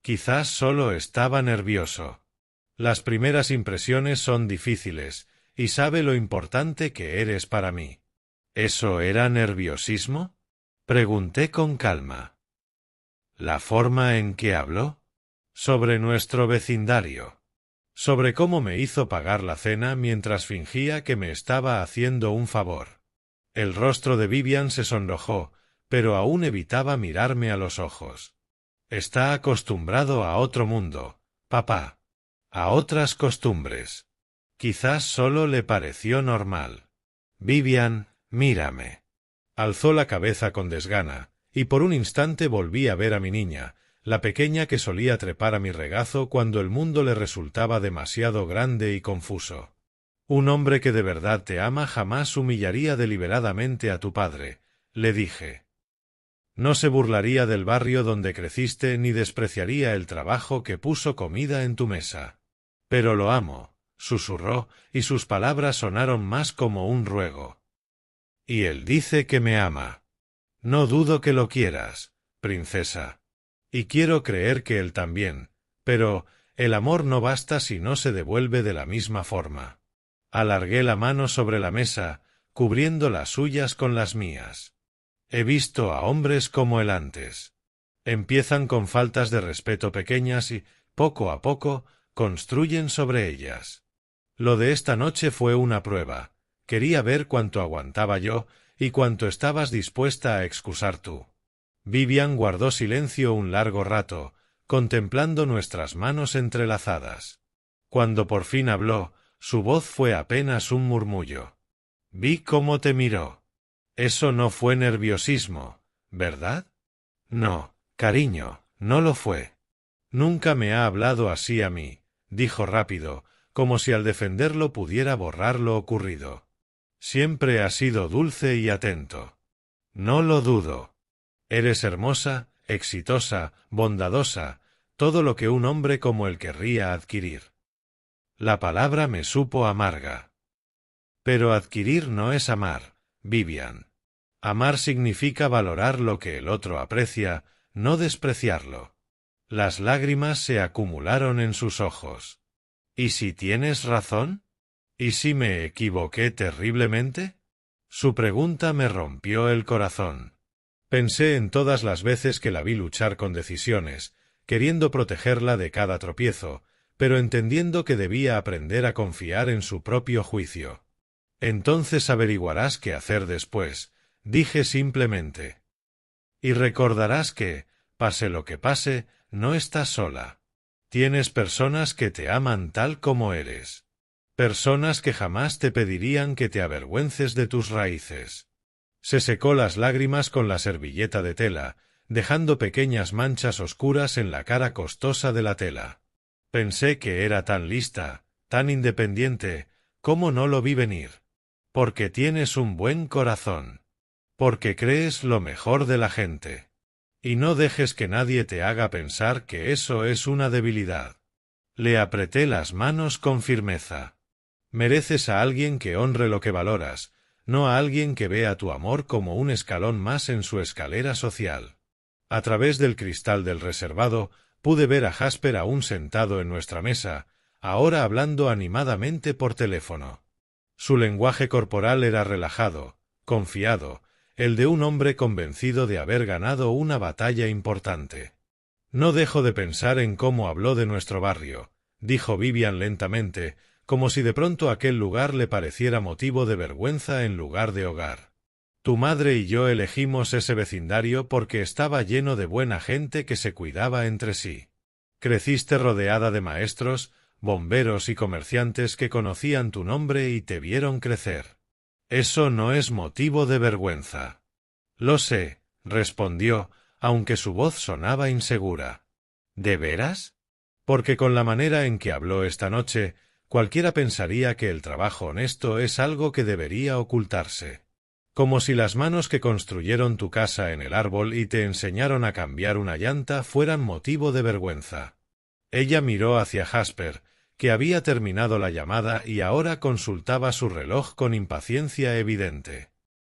Quizás solo estaba nervioso. Las primeras impresiones son difíciles, y sabe lo importante que eres para mí. ¿Eso era nerviosismo? Pregunté con calma. ¿La forma en que habló? Sobre nuestro vecindario. Sobre cómo me hizo pagar la cena mientras fingía que me estaba haciendo un favor. El rostro de Vivian se sonrojó, pero aún evitaba mirarme a los ojos. Está acostumbrado a otro mundo, papá. A otras costumbres. Quizás solo le pareció normal. Vivian, mírame. Alzó la cabeza con desgana, y por un instante volví a ver a mi niña, la pequeña que solía trepar a mi regazo cuando el mundo le resultaba demasiado grande y confuso. Un hombre que de verdad te ama jamás humillaría deliberadamente a tu padre, le dije. No se burlaría del barrio donde creciste ni despreciaría el trabajo que puso comida en tu mesa. Pero lo amo, susurró, y sus palabras sonaron más como un ruego. Y él dice que me ama. No dudo que lo quieras, princesa. Y quiero creer que él también, pero el amor no basta si no se devuelve de la misma forma. Alargué la mano sobre la mesa, cubriendo las suyas con las mías. He visto a hombres como él antes. Empiezan con faltas de respeto pequeñas y, poco a poco, construyen sobre ellas. Lo de esta noche fue una prueba. Quería ver cuánto aguantaba yo y cuánto estabas dispuesta a excusar tú. Vivian guardó silencio un largo rato, contemplando nuestras manos entrelazadas. Cuando por fin habló, su voz fue apenas un murmullo. Vi cómo te miró. Eso no fue nerviosismo, ¿verdad? No, cariño, no lo fue. Nunca me ha hablado así a mí, dijo rápido, como si al defenderlo pudiera borrar lo ocurrido. Siempre ha sido dulce y atento. No lo dudo. Eres hermosa, exitosa, bondadosa, todo lo que un hombre como él querría adquirir. La palabra me supo amarga. Pero adquirir no es amar, Vivian. Amar significa valorar lo que el otro aprecia, no despreciarlo. Las lágrimas se acumularon en sus ojos. ¿Y si tienes razón? ¿Y si me equivoqué terriblemente? Su pregunta me rompió el corazón. Pensé en todas las veces que la vi luchar con decisiones, queriendo protegerla de cada tropiezo, pero entendiendo que debía aprender a confiar en su propio juicio. Entonces averiguarás qué hacer después, dije simplemente. Y recordarás que, pase lo que pase, no estás sola. Tienes personas que te aman tal como eres. Personas que jamás te pedirían que te avergüences de tus raíces. Se secó las lágrimas con la servilleta de tela, dejando pequeñas manchas oscuras en la cara costosa de la tela. Pensé que era tan lista, tan independiente, ¿cómo no lo vi venir? Porque tienes un buen corazón. Porque crees lo mejor de la gente. Y no dejes que nadie te haga pensar que eso es una debilidad. Le apreté las manos con firmeza. Mereces a alguien que honre lo que valoras, no a alguien que vea tu amor como un escalón más en su escalera social. A través del cristal del reservado, pude ver a Jasper aún sentado en nuestra mesa, ahora hablando animadamente por teléfono. Su lenguaje corporal era relajado, confiado, el de un hombre convencido de haber ganado una batalla importante. No dejo de pensar en cómo habló de nuestro barrio, dijo Vivian lentamente, como si de pronto aquel lugar le pareciera motivo de vergüenza en lugar de hogar. Tu madre y yo elegimos ese vecindario porque estaba lleno de buena gente que se cuidaba entre sí. Creciste rodeada de maestros, bomberos y comerciantes que conocían tu nombre y te vieron crecer. Eso no es motivo de vergüenza. Lo sé, respondió, aunque su voz sonaba insegura. ¿De veras? Porque con la manera en que habló esta noche, cualquiera pensaría que el trabajo honesto es algo que debería ocultarse. Como si las manos que construyeron tu casa en el árbol y te enseñaron a cambiar una llanta fueran motivo de vergüenza. Ella miró hacia Jasper, que había terminado la llamada y ahora consultaba su reloj con impaciencia evidente.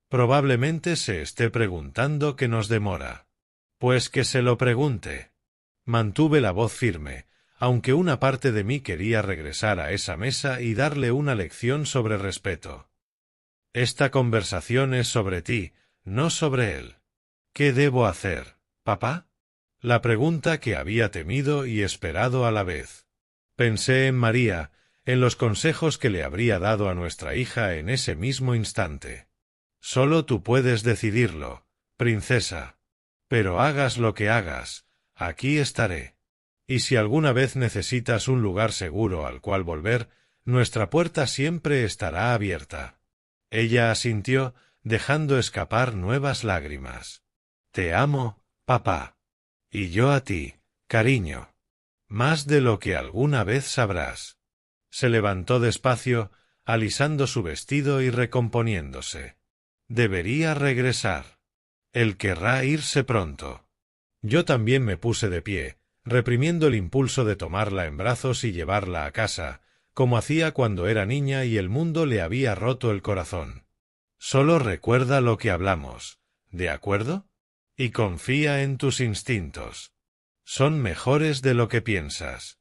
Probablemente se esté preguntando qué nos demora. Pues que se lo pregunte. Mantuve la voz firme, aunque una parte de mí quería regresar a esa mesa y darle una lección sobre respeto. Esta conversación es sobre ti, no sobre él. ¿Qué debo hacer, papá? La pregunta que había temido y esperado a la vez. Pensé en María, en los consejos que le habría dado a nuestra hija en ese mismo instante. Solo tú puedes decidirlo, princesa. Pero hagas lo que hagas, aquí estaré. Y si alguna vez necesitas un lugar seguro al cual volver, nuestra puerta siempre estará abierta. Ella asintió, dejando escapar nuevas lágrimas. Te amo, papá. Y yo a ti, Cariño. Más de lo que alguna vez sabrás. Se levantó despacio, alisando su vestido y recomponiéndose. Debería regresar. Él querrá irse pronto. Yo también me puse de pie, reprimiendo el impulso de tomarla en brazos y llevarla a casa, como hacía cuando era niña y el mundo le había roto el corazón. Solo recuerda lo que hablamos, ¿de acuerdo? Y confía en tus instintos. Son mejores de lo que piensas.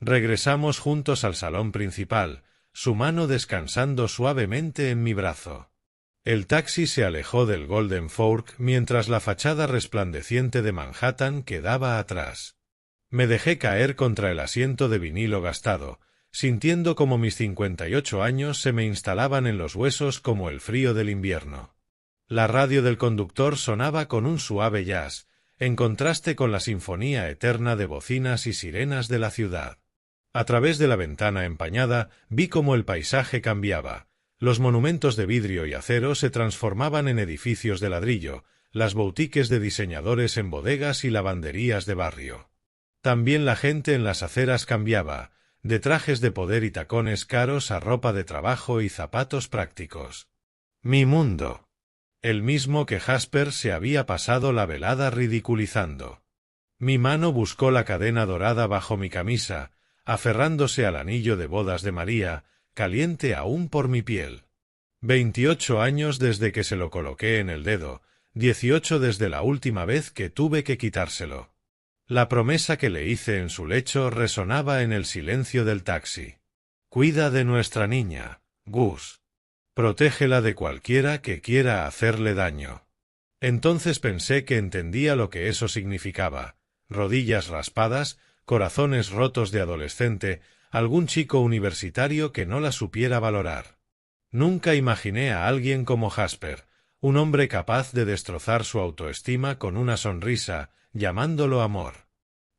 Regresamos juntos al salón principal, su mano descansando suavemente en mi brazo. El taxi se alejó del Golden Fork mientras la fachada resplandeciente de Manhattan quedaba atrás. Me dejé caer contra el asiento de vinilo gastado, sintiendo como mis 58 años se me instalaban en los huesos como el frío del invierno. La radio del conductor sonaba con un suave jazz, en contraste con la sinfonía eterna de bocinas y sirenas de la ciudad. A través de la ventana empañada vi cómo el paisaje cambiaba. Los monumentos de vidrio y acero se transformaban en edificios de ladrillo, las boutiques de diseñadores en bodegas y lavanderías de barrio. También la gente en las aceras cambiaba, de trajes de poder y tacones caros a ropa de trabajo y zapatos prácticos. Mi mundo. El mismo que Jasper se había pasado la velada ridiculizando. Mi mano buscó la cadena dorada bajo mi camisa, aferrándose al anillo de bodas de María, caliente aún por mi piel. 28 años desde que se lo coloqué en el dedo, 18 desde la última vez que tuve que quitárselo. La promesa que le hice en su lecho resonaba en el silencio del taxi. Cuida de nuestra niña, Gus. Protégela de cualquiera que quiera hacerle daño. Entonces pensé que entendía lo que eso significaba. Rodillas raspadas, corazones rotos de adolescente, algún chico universitario que no la supiera valorar. Nunca imaginé a alguien como Jasper, un hombre capaz de destrozar su autoestima con una sonrisa, llamándolo amor.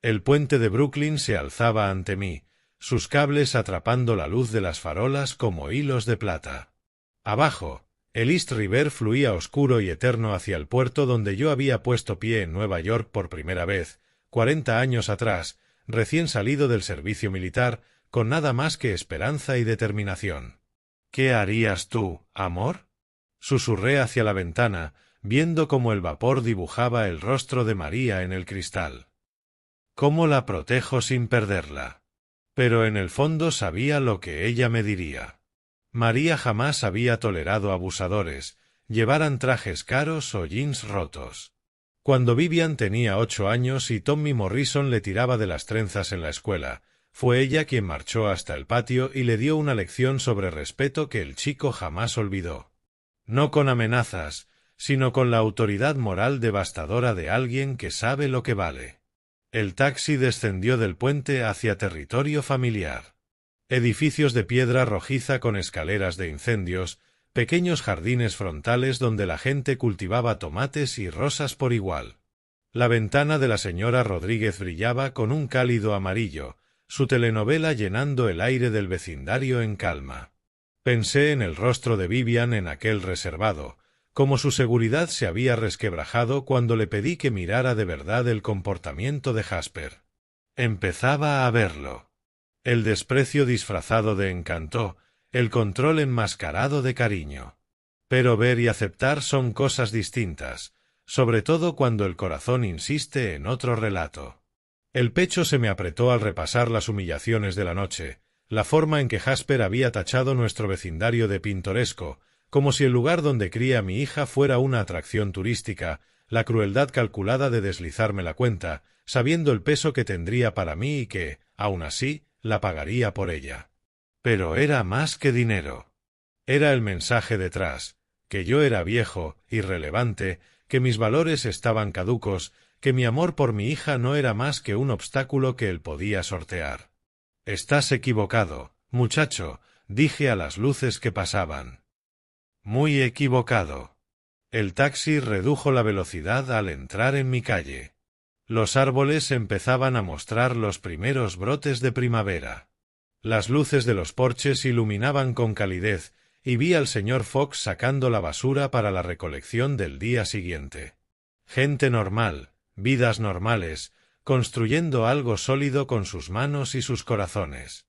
El puente de Brooklyn se alzaba ante mí, sus cables atrapando la luz de las farolas como hilos de plata. Abajo, el East River fluía oscuro y eterno hacia el puerto donde yo había puesto pie en Nueva York por primera vez, 40 años atrás, recién salido del servicio militar, con nada más que esperanza y determinación. ¿Qué harías tú, amor? Susurré hacia la ventana, viendo cómo el vapor dibujaba el rostro de María en el cristal. ¿Cómo la protejo sin perderla? Pero en el fondo sabía lo que ella me diría. María jamás había tolerado abusadores, llevaran trajes caros o jeans rotos. Cuando Vivian tenía 8 años y Tommy Morrison le tiraba de las trenzas en la escuela, fue ella quien marchó hasta el patio y le dio una lección sobre respeto que el chico jamás olvidó. No con amenazas, sino con la autoridad moral devastadora de alguien que sabe lo que vale. El taxi descendió del puente hacia territorio familiar. Edificios de piedra rojiza con escaleras de incendios, pequeños jardines frontales donde la gente cultivaba tomates y rosas por igual. La ventana de la señora Rodríguez brillaba con un cálido amarillo, su telenovela llenando el aire del vecindario en calma. Pensé en el rostro de Vivian en aquel reservado, como su seguridad se había resquebrajado cuando le pedí que mirara de verdad el comportamiento de Jasper. Empezaba a verlo. El desprecio disfrazado de encanto, el control enmascarado de cariño. Pero ver y aceptar son cosas distintas, sobre todo cuando el corazón insiste en otro relato. El pecho se me apretó al repasar las humillaciones de la noche, la forma en que Jasper había tachado nuestro vecindario de pintoresco, como si el lugar donde cría mi hija fuera una atracción turística, la crueldad calculada de deslizarme la cuenta, sabiendo el peso que tendría para mí y que, aun así, la pagaría por ella. Pero era más que dinero. Era el mensaje detrás, que yo era viejo, irrelevante, que mis valores estaban caducos, que mi amor por mi hija no era más que un obstáculo que él podía sortear. Estás equivocado, muchacho, dije a las luces que pasaban. Muy equivocado. El taxi redujo la velocidad al entrar en mi calle. Los árboles empezaban a mostrar los primeros brotes de primavera. Las luces de los porches iluminaban con calidez, y vi al señor Fox sacando la basura para la recolección del día siguiente. Gente normal, vidas normales, construyendo algo sólido con sus manos y sus corazones.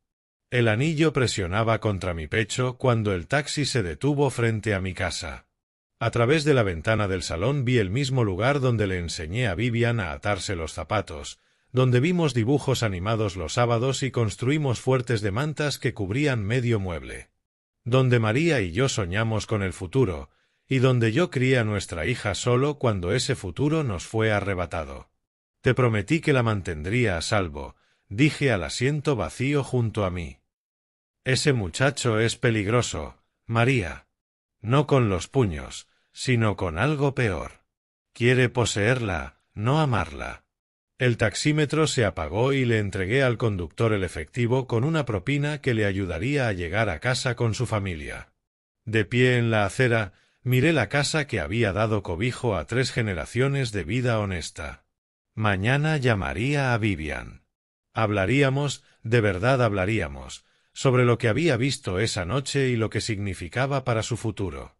El anillo presionaba contra mi pecho cuando el taxi se detuvo frente a mi casa. A través de la ventana del salón vi el mismo lugar donde le enseñé a Vivian a atarse los zapatos, donde vimos dibujos animados los sábados y construimos fuertes de mantas que cubrían medio mueble. Donde María y yo soñamos con el futuro, y donde yo crié a nuestra hija solo cuando ese futuro nos fue arrebatado. Te prometí que la mantendría a salvo, dije al asiento vacío junto a mí. Ese muchacho es peligroso, María. No con los puños, sino con algo peor. Quiere poseerla, no amarla. El taxímetro se apagó y le entregué al conductor el efectivo con una propina que le ayudaría a llegar a casa con su familia. De pie en la acera, miré la casa que había dado cobijo a 3 generaciones de vida honesta. Mañana llamaría a Vivian. Hablaríamos, de verdad hablaríamos, sobre lo que había visto esa noche y lo que significaba para su futuro.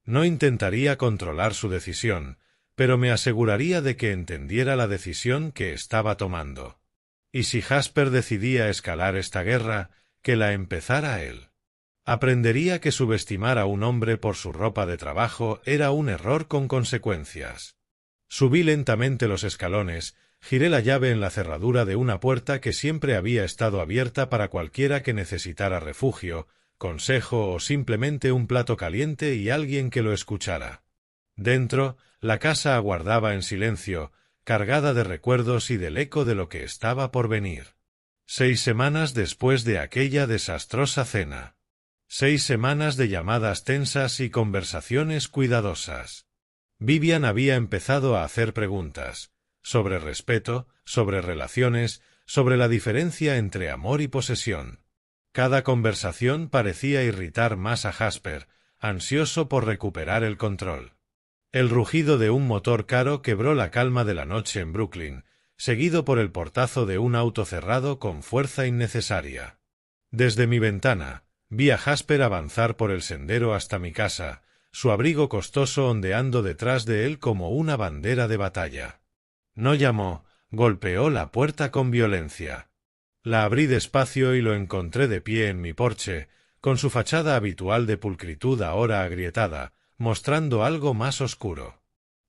No intentaría controlar su decisión, pero me aseguraría de que entendiera la decisión que estaba tomando. Y si Jasper decidía escalar esta guerra, que la empezara él. Aprendería que subestimar a un hombre por su ropa de trabajo era un error con consecuencias. Subí lentamente los escalones, giré la llave en la cerradura de una puerta que siempre había estado abierta para cualquiera que necesitara refugio, consejo o simplemente un plato caliente y alguien que lo escuchara. Dentro, la casa aguardaba en silencio, cargada de recuerdos y del eco de lo que estaba por venir. 6 semanas después de aquella desastrosa cena. 6 semanas de llamadas tensas y conversaciones cuidadosas. Vivian había empezado a hacer preguntas. Sobre respeto, sobre relaciones, sobre la diferencia entre amor y posesión. Cada conversación parecía irritar más a Jasper, ansioso por recuperar el control. El rugido de un motor caro quebró la calma de la noche en Brooklyn, seguido por el portazo de un auto cerrado con fuerza innecesaria. Desde mi ventana, vi a Jasper avanzar por el sendero hasta mi casa, su abrigo costoso ondeando detrás de él como una bandera de batalla. No llamó, golpeó la puerta con violencia. La abrí despacio y lo encontré de pie en mi porche, con su fachada habitual de pulcritud ahora agrietada, mostrando algo más oscuro.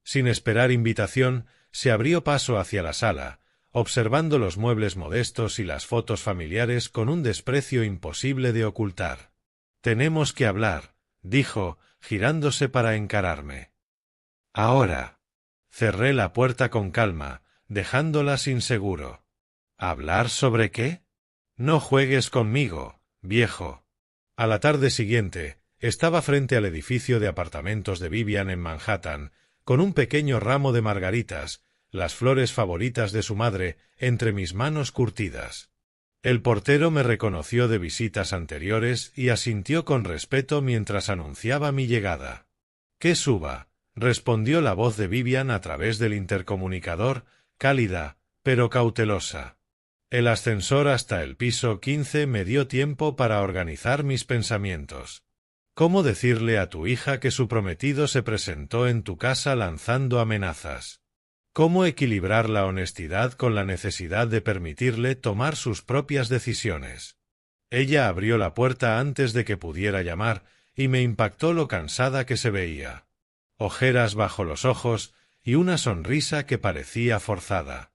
Sin esperar invitación, se abrió paso hacia la sala, observando los muebles modestos y las fotos familiares con un desprecio imposible de ocultar. «Tenemos que hablar», dijo, girándose para encararme. «Ahora». Cerré la puerta con calma, dejándola sin seguro. ¿Hablar sobre qué? No juegues conmigo, viejo. A la tarde siguiente, estaba frente al edificio de apartamentos de Vivian en Manhattan, con un pequeño ramo de margaritas, las flores favoritas de su madre, entre mis manos curtidas. El portero me reconoció de visitas anteriores y asintió con respeto mientras anunciaba mi llegada. «Que suba», respondió la voz de Vivian a través del intercomunicador, cálida, pero cautelosa. El ascensor hasta el piso 15 me dio tiempo para organizar mis pensamientos. ¿Cómo decirle a tu hija que su prometido se presentó en tu casa lanzando amenazas? ¿Cómo equilibrar la honestidad con la necesidad de permitirle tomar sus propias decisiones? Ella abrió la puerta antes de que pudiera llamar y me impactó lo cansada que se veía. Ojeras bajo los ojos y una sonrisa que parecía forzada.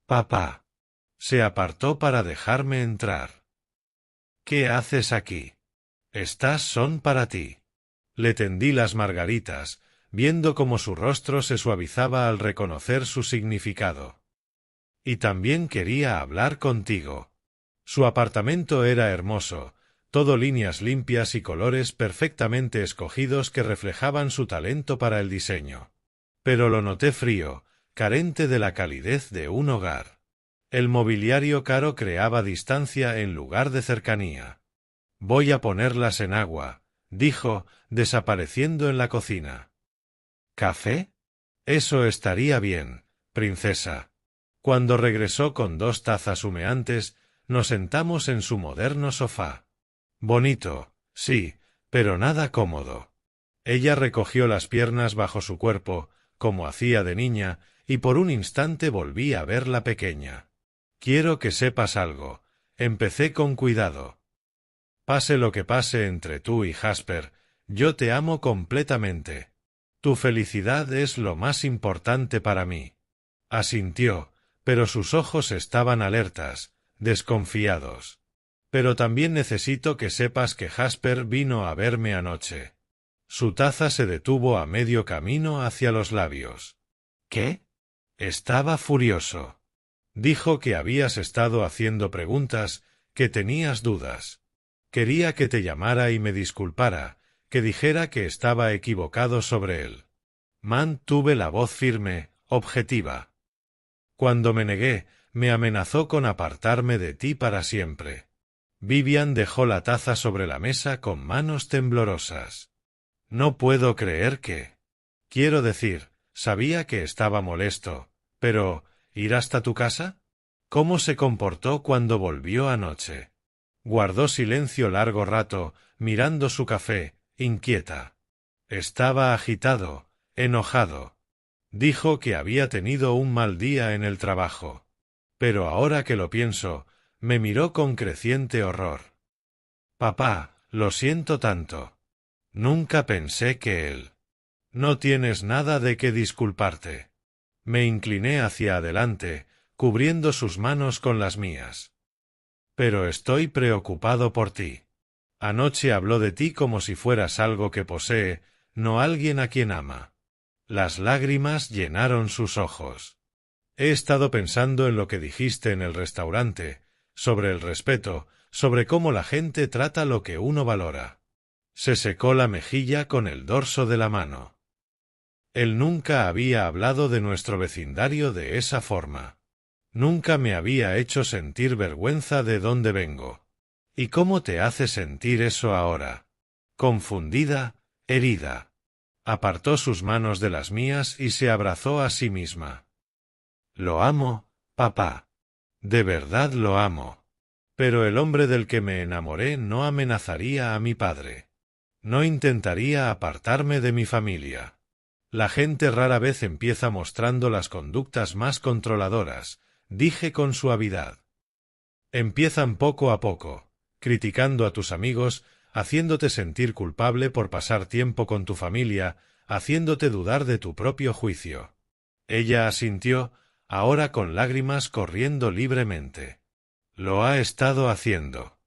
«Papá». Se apartó para dejarme entrar. «¿Qué haces aquí? Estas son para ti». Le tendí las margaritas, viendo cómo su rostro se suavizaba al reconocer su significado. «Y también quería hablar contigo». Su apartamento era hermoso, todo líneas limpias y colores perfectamente escogidos que reflejaban su talento para el diseño. Pero lo noté frío, carente de la calidez de un hogar. El mobiliario caro creaba distancia en lugar de cercanía. «Voy a ponerlas en agua», dijo, desapareciendo en la cocina. «¿Café? Eso estaría bien, princesa». Cuando regresó con 2 tazas humeantes, nos sentamos en su moderno sofá. Bonito, sí, pero nada cómodo. Ella recogió las piernas bajo su cuerpo, como hacía de niña, y por un instante volví a verla pequeña. Quiero que sepas algo. Empecé con cuidado. Pase lo que pase entre tú y Jasper, yo te amo completamente. Tu felicidad es lo más importante para mí. Asintió, pero sus ojos estaban alertas, desconfiados. Pero también necesito que sepas que Jasper vino a verme anoche. Su taza se detuvo a medio camino hacia los labios. ¿Qué? Estaba furioso. Dijo que habías estado haciendo preguntas, que tenías dudas. Quería que te llamara y me disculpara, que dijera que estaba equivocado sobre él. Mantuve la voz firme, objetiva. Cuando me negué, me amenazó con apartarme de ti para siempre. Vivian dejó la taza sobre la mesa con manos temblorosas. No puedo creer que... Quiero decir, sabía que estaba molesto, pero ¿ir hasta tu casa? ¿Cómo se comportó cuando volvió anoche? Guardó silencio largo rato, mirando su café, inquieta. Estaba agitado, enojado. Dijo que había tenido un mal día en el trabajo. Pero ahora que lo pienso, me miró con creciente horror. Papá, lo siento tanto. Nunca pensé que él... No tienes nada de qué disculparte. Me incliné hacia adelante, cubriendo sus manos con las mías. Pero estoy preocupado por ti. Anoche habló de ti como si fueras algo que posee, no alguien a quien ama. Las lágrimas llenaron sus ojos. He estado pensando en lo que dijiste en el restaurante, sobre el respeto, sobre cómo la gente trata lo que uno valora. Se secó la mejilla con el dorso de la mano. Él nunca había hablado de nuestro vecindario de esa forma. Nunca me había hecho sentir vergüenza de dónde vengo. ¿Y cómo te hace sentir eso ahora? Confundida, herida. Apartó sus manos de las mías y se abrazó a sí misma. Lo amo, papá. De verdad lo amo. Pero el hombre del que me enamoré no amenazaría a mi padre. No intentaría apartarme de mi familia. La gente rara vez empieza mostrando las conductas más controladoras, dije con suavidad. Empiezan poco a poco, criticando a tus amigos, haciéndote sentir culpable por pasar tiempo con tu familia, haciéndote dudar de tu propio juicio. Ella asintió, ahora con lágrimas corriendo libremente. Lo ha estado haciendo.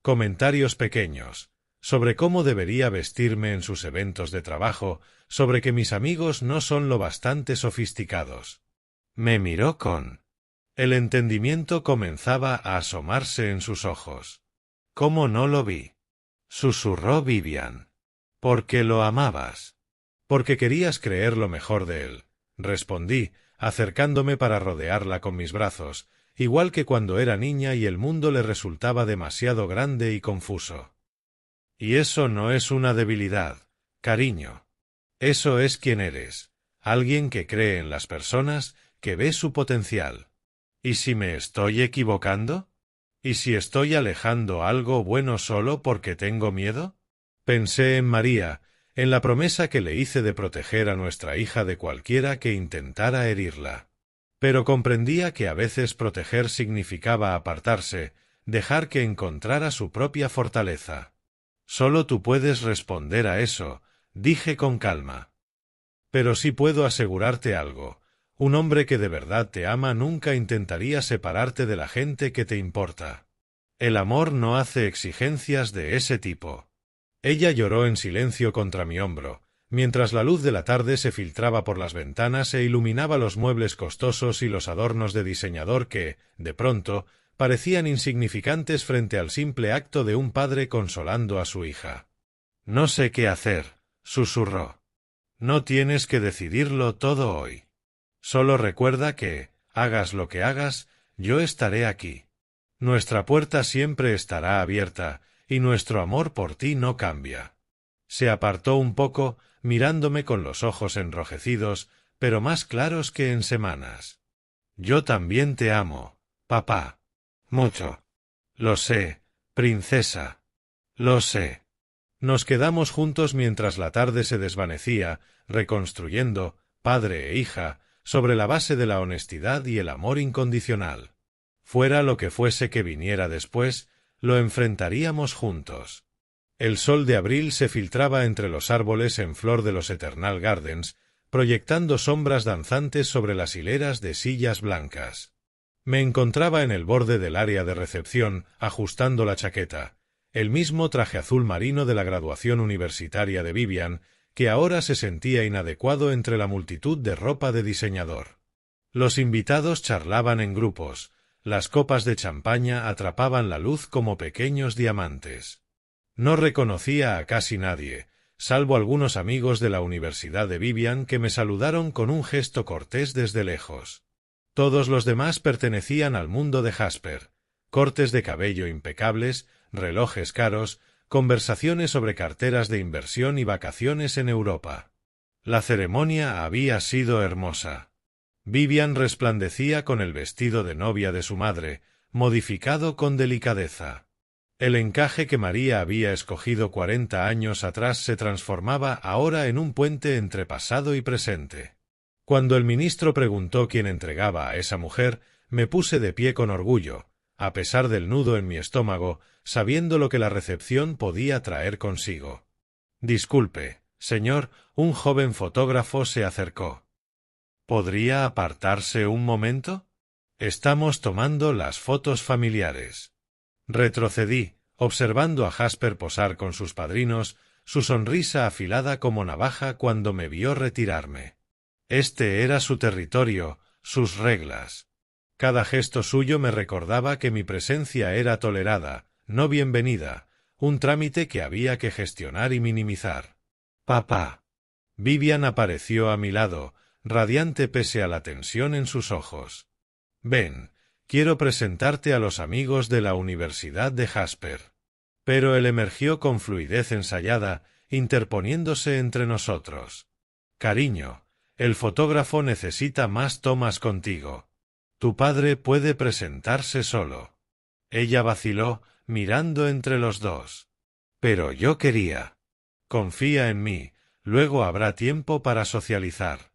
Comentarios pequeños, sobre cómo debería vestirme en sus eventos de trabajo, sobre que mis amigos no son lo bastante sofisticados. Me miró con... El entendimiento comenzaba a asomarse en sus ojos. ¿Cómo no lo vi? Susurró Vivian. Porque lo amabas. Porque querías creer lo mejor de él, respondí, acercándome para rodearla con mis brazos, igual que cuando era niña y el mundo le resultaba demasiado grande y confuso. Y eso no es una debilidad, cariño. Eso es quien eres, alguien que cree en las personas, que ve su potencial. ¿Y si me estoy equivocando? ¿Y si estoy alejando algo bueno solo porque tengo miedo? Pensé en María, en la promesa que le hice de proteger a nuestra hija de cualquiera que intentara herirla. Pero comprendía que a veces proteger significaba apartarse, dejar que encontrara su propia fortaleza. Solo tú puedes responder a eso, dije con calma. Pero sí puedo asegurarte algo. Un hombre que de verdad te ama nunca intentaría separarte de la gente que te importa. El amor no hace exigencias de ese tipo. Ella lloró en silencio contra mi hombro, mientras la luz de la tarde se filtraba por las ventanas e iluminaba los muebles costosos y los adornos de diseñador que, de pronto, parecían insignificantes frente al simple acto de un padre consolando a su hija. No sé qué hacer, susurró. No tienes que decidirlo todo hoy. Solo recuerda que, hagas lo que hagas, yo estaré aquí. Nuestra puerta siempre estará abierta, y nuestro amor por ti no cambia. Se apartó un poco, mirándome con los ojos enrojecidos, pero más claros que en semanas. Yo también te amo, papá. Mucho. Lo sé, princesa. Lo sé. Nos quedamos juntos mientras la tarde se desvanecía, reconstruyendo, padre e hija, sobre la base de la honestidad y el amor incondicional. Fuera lo que fuese que viniera después, lo enfrentaríamos juntos. El sol de abril se filtraba entre los árboles en flor de los Eternal Gardens, proyectando sombras danzantes sobre las hileras de sillas blancas. Me encontraba en el borde del área de recepción, ajustando la chaqueta, el mismo traje azul marino de la graduación universitaria de Vivian, que ahora se sentía inadecuado entre la multitud de ropa de diseñador. Los invitados charlaban en grupos, las copas de champaña atrapaban la luz como pequeños diamantes. No reconocía a casi nadie, salvo algunos amigos de la Universidad de Vivian que me saludaron con un gesto cortés desde lejos. Todos los demás pertenecían al mundo de Jasper: cortes de cabello impecables, relojes caros, conversaciones sobre carteras de inversión y vacaciones en Europa. La ceremonia había sido hermosa. Vivian resplandecía con el vestido de novia de su madre, modificado con delicadeza. El encaje que María había escogido 40 años atrás se transformaba ahora en un puente entre pasado y presente. Cuando el ministro preguntó quién entregaba a esa mujer, me puse de pie con orgullo, a pesar del nudo en mi estómago, sabiendo lo que la recepción podía traer consigo. «Disculpe, señor», un joven fotógrafo se acercó. «¿Podría apartarse un momento? Estamos tomando las fotos familiares». Retrocedí, observando a Jasper posar con sus padrinos, su sonrisa afilada como navaja cuando me vio retirarme. Este era su territorio, sus reglas. Cada gesto suyo me recordaba que mi presencia era tolerada, no bienvenida, un trámite que había que gestionar y minimizar. «Papá». Vivian apareció a mi lado, radiante pese a la tensión en sus ojos. «Ven, quiero presentarte a los amigos de la Universidad de Jasper». Pero él emergió con fluidez ensayada, interponiéndose entre nosotros. «Cariño, el fotógrafo necesita más tomas contigo. Tu padre puede presentarse solo». Ella vaciló, mirando entre los dos. «Pero yo quería». «Confía en mí, luego habrá tiempo para socializar».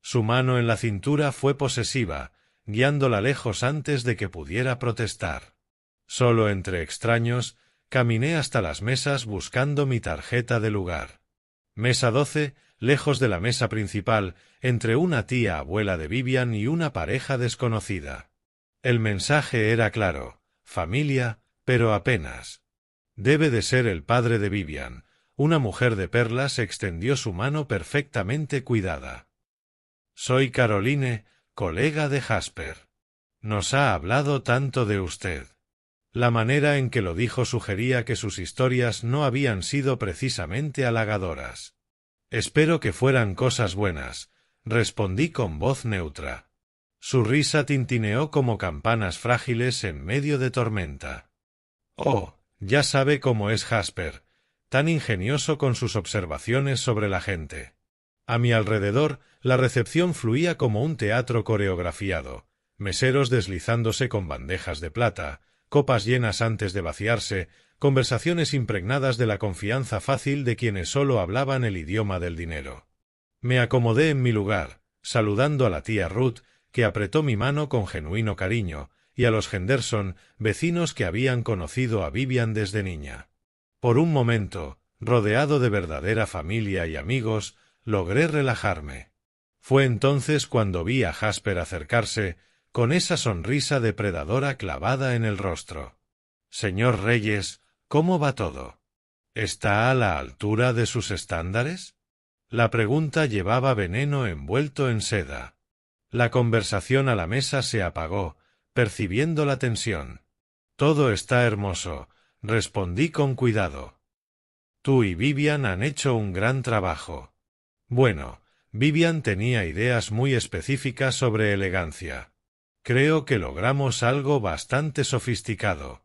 Su mano en la cintura fue posesiva, guiándola lejos antes de que pudiera protestar. Solo entre extraños, caminé hasta las mesas buscando mi tarjeta de lugar. Mesa 12, lejos de la mesa principal, entre una tía abuela de Vivian y una pareja desconocida. El mensaje era claro: familia, pero apenas. Debe de ser el padre de Vivian. Una mujer de perlas extendió su mano perfectamente cuidada. «Soy Caroline, colega de Jasper. Nos ha hablado tanto de usted». La manera en que lo dijo sugería que sus historias no habían sido precisamente halagadoras. «Espero que fueran cosas buenas», respondí con voz neutra. Su risa tintineó como campanas frágiles en medio de tormenta. «Oh, ya sabe cómo es Jasper, tan ingenioso con sus observaciones sobre la gente». A mi alrededor, la recepción fluía como un teatro coreografiado, meseros deslizándose con bandejas de plata, copas llenas antes de vaciarse, conversaciones impregnadas de la confianza fácil de quienes solo hablaban el idioma del dinero. Me acomodé en mi lugar, saludando a la tía Ruth, que apretó mi mano con genuino cariño, y a los Henderson, vecinos que habían conocido a Vivian desde niña. Por un momento, rodeado de verdadera familia y amigos, logré relajarme. Fue entonces cuando vi a Jasper acercarse, con esa sonrisa depredadora clavada en el rostro. «Señor Reyes, ¿cómo va todo? ¿Está a la altura de sus estándares?» La pregunta llevaba veneno envuelto en seda. La conversación a la mesa se apagó, percibiendo la tensión. «Todo está hermoso», respondí con cuidado. «Tú y Vivian han hecho un gran trabajo». Bueno, Vivian tenía ideas muy específicas sobre elegancia. Creo que logramos algo bastante sofisticado.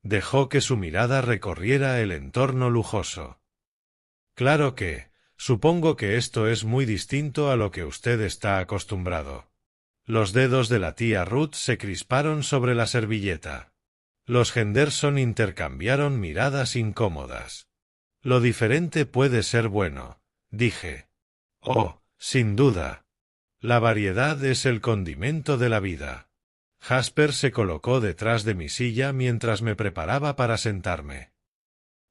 Dejó que su mirada recorriera el entorno lujoso. Claro que, supongo que esto es muy distinto a lo que usted está acostumbrado. Los dedos de la tía Ruth se crisparon sobre la servilleta. Los Henderson intercambiaron miradas incómodas. Lo diferente puede ser bueno, dije. Oh, sin duda. La variedad es el condimento de la vida. Jasper se colocó detrás de mi silla mientras me preparaba para sentarme.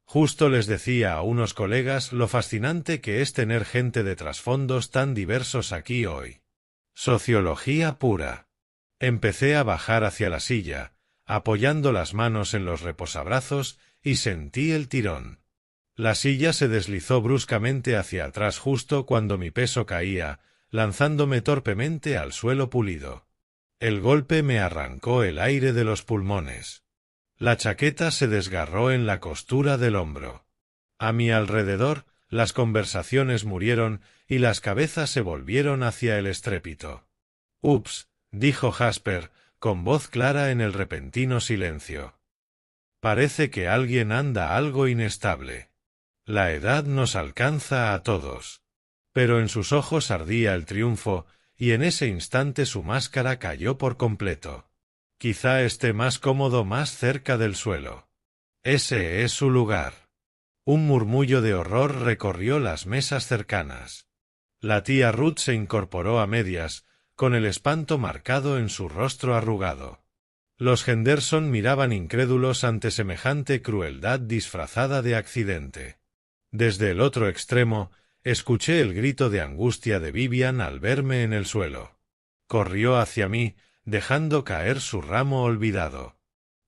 Justo les decía a unos colegas lo fascinante que es tener gente de trasfondos tan diversos aquí hoy. Sociología pura. Empecé a bajar hacia la silla, apoyando las manos en los reposabrazos, y sentí el tirón. La silla se deslizó bruscamente hacia atrás justo cuando mi peso caía, lanzándome torpemente al suelo pulido. El golpe me arrancó el aire de los pulmones. La chaqueta se desgarró en la costura del hombro. A mi alrededor, las conversaciones murieron y las cabezas se volvieron hacia el estrépito. «Ups», dijo Jasper, con voz clara en el repentino silencio. «Parece que alguien anda algo inestable. La edad nos alcanza a todos». Pero en sus ojos ardía el triunfo, y en ese instante su máscara cayó por completo. «Quizá esté más cómodo más cerca del suelo. Ese es su lugar». Un murmullo de horror recorrió las mesas cercanas. La tía Ruth se incorporó a medias, con el espanto marcado en su rostro arrugado. Los Henderson miraban incrédulos ante semejante crueldad disfrazada de accidente. Desde el otro extremo, escuché el grito de angustia de Vivian al verme en el suelo. Corrió hacia mí, dejando caer su ramo olvidado.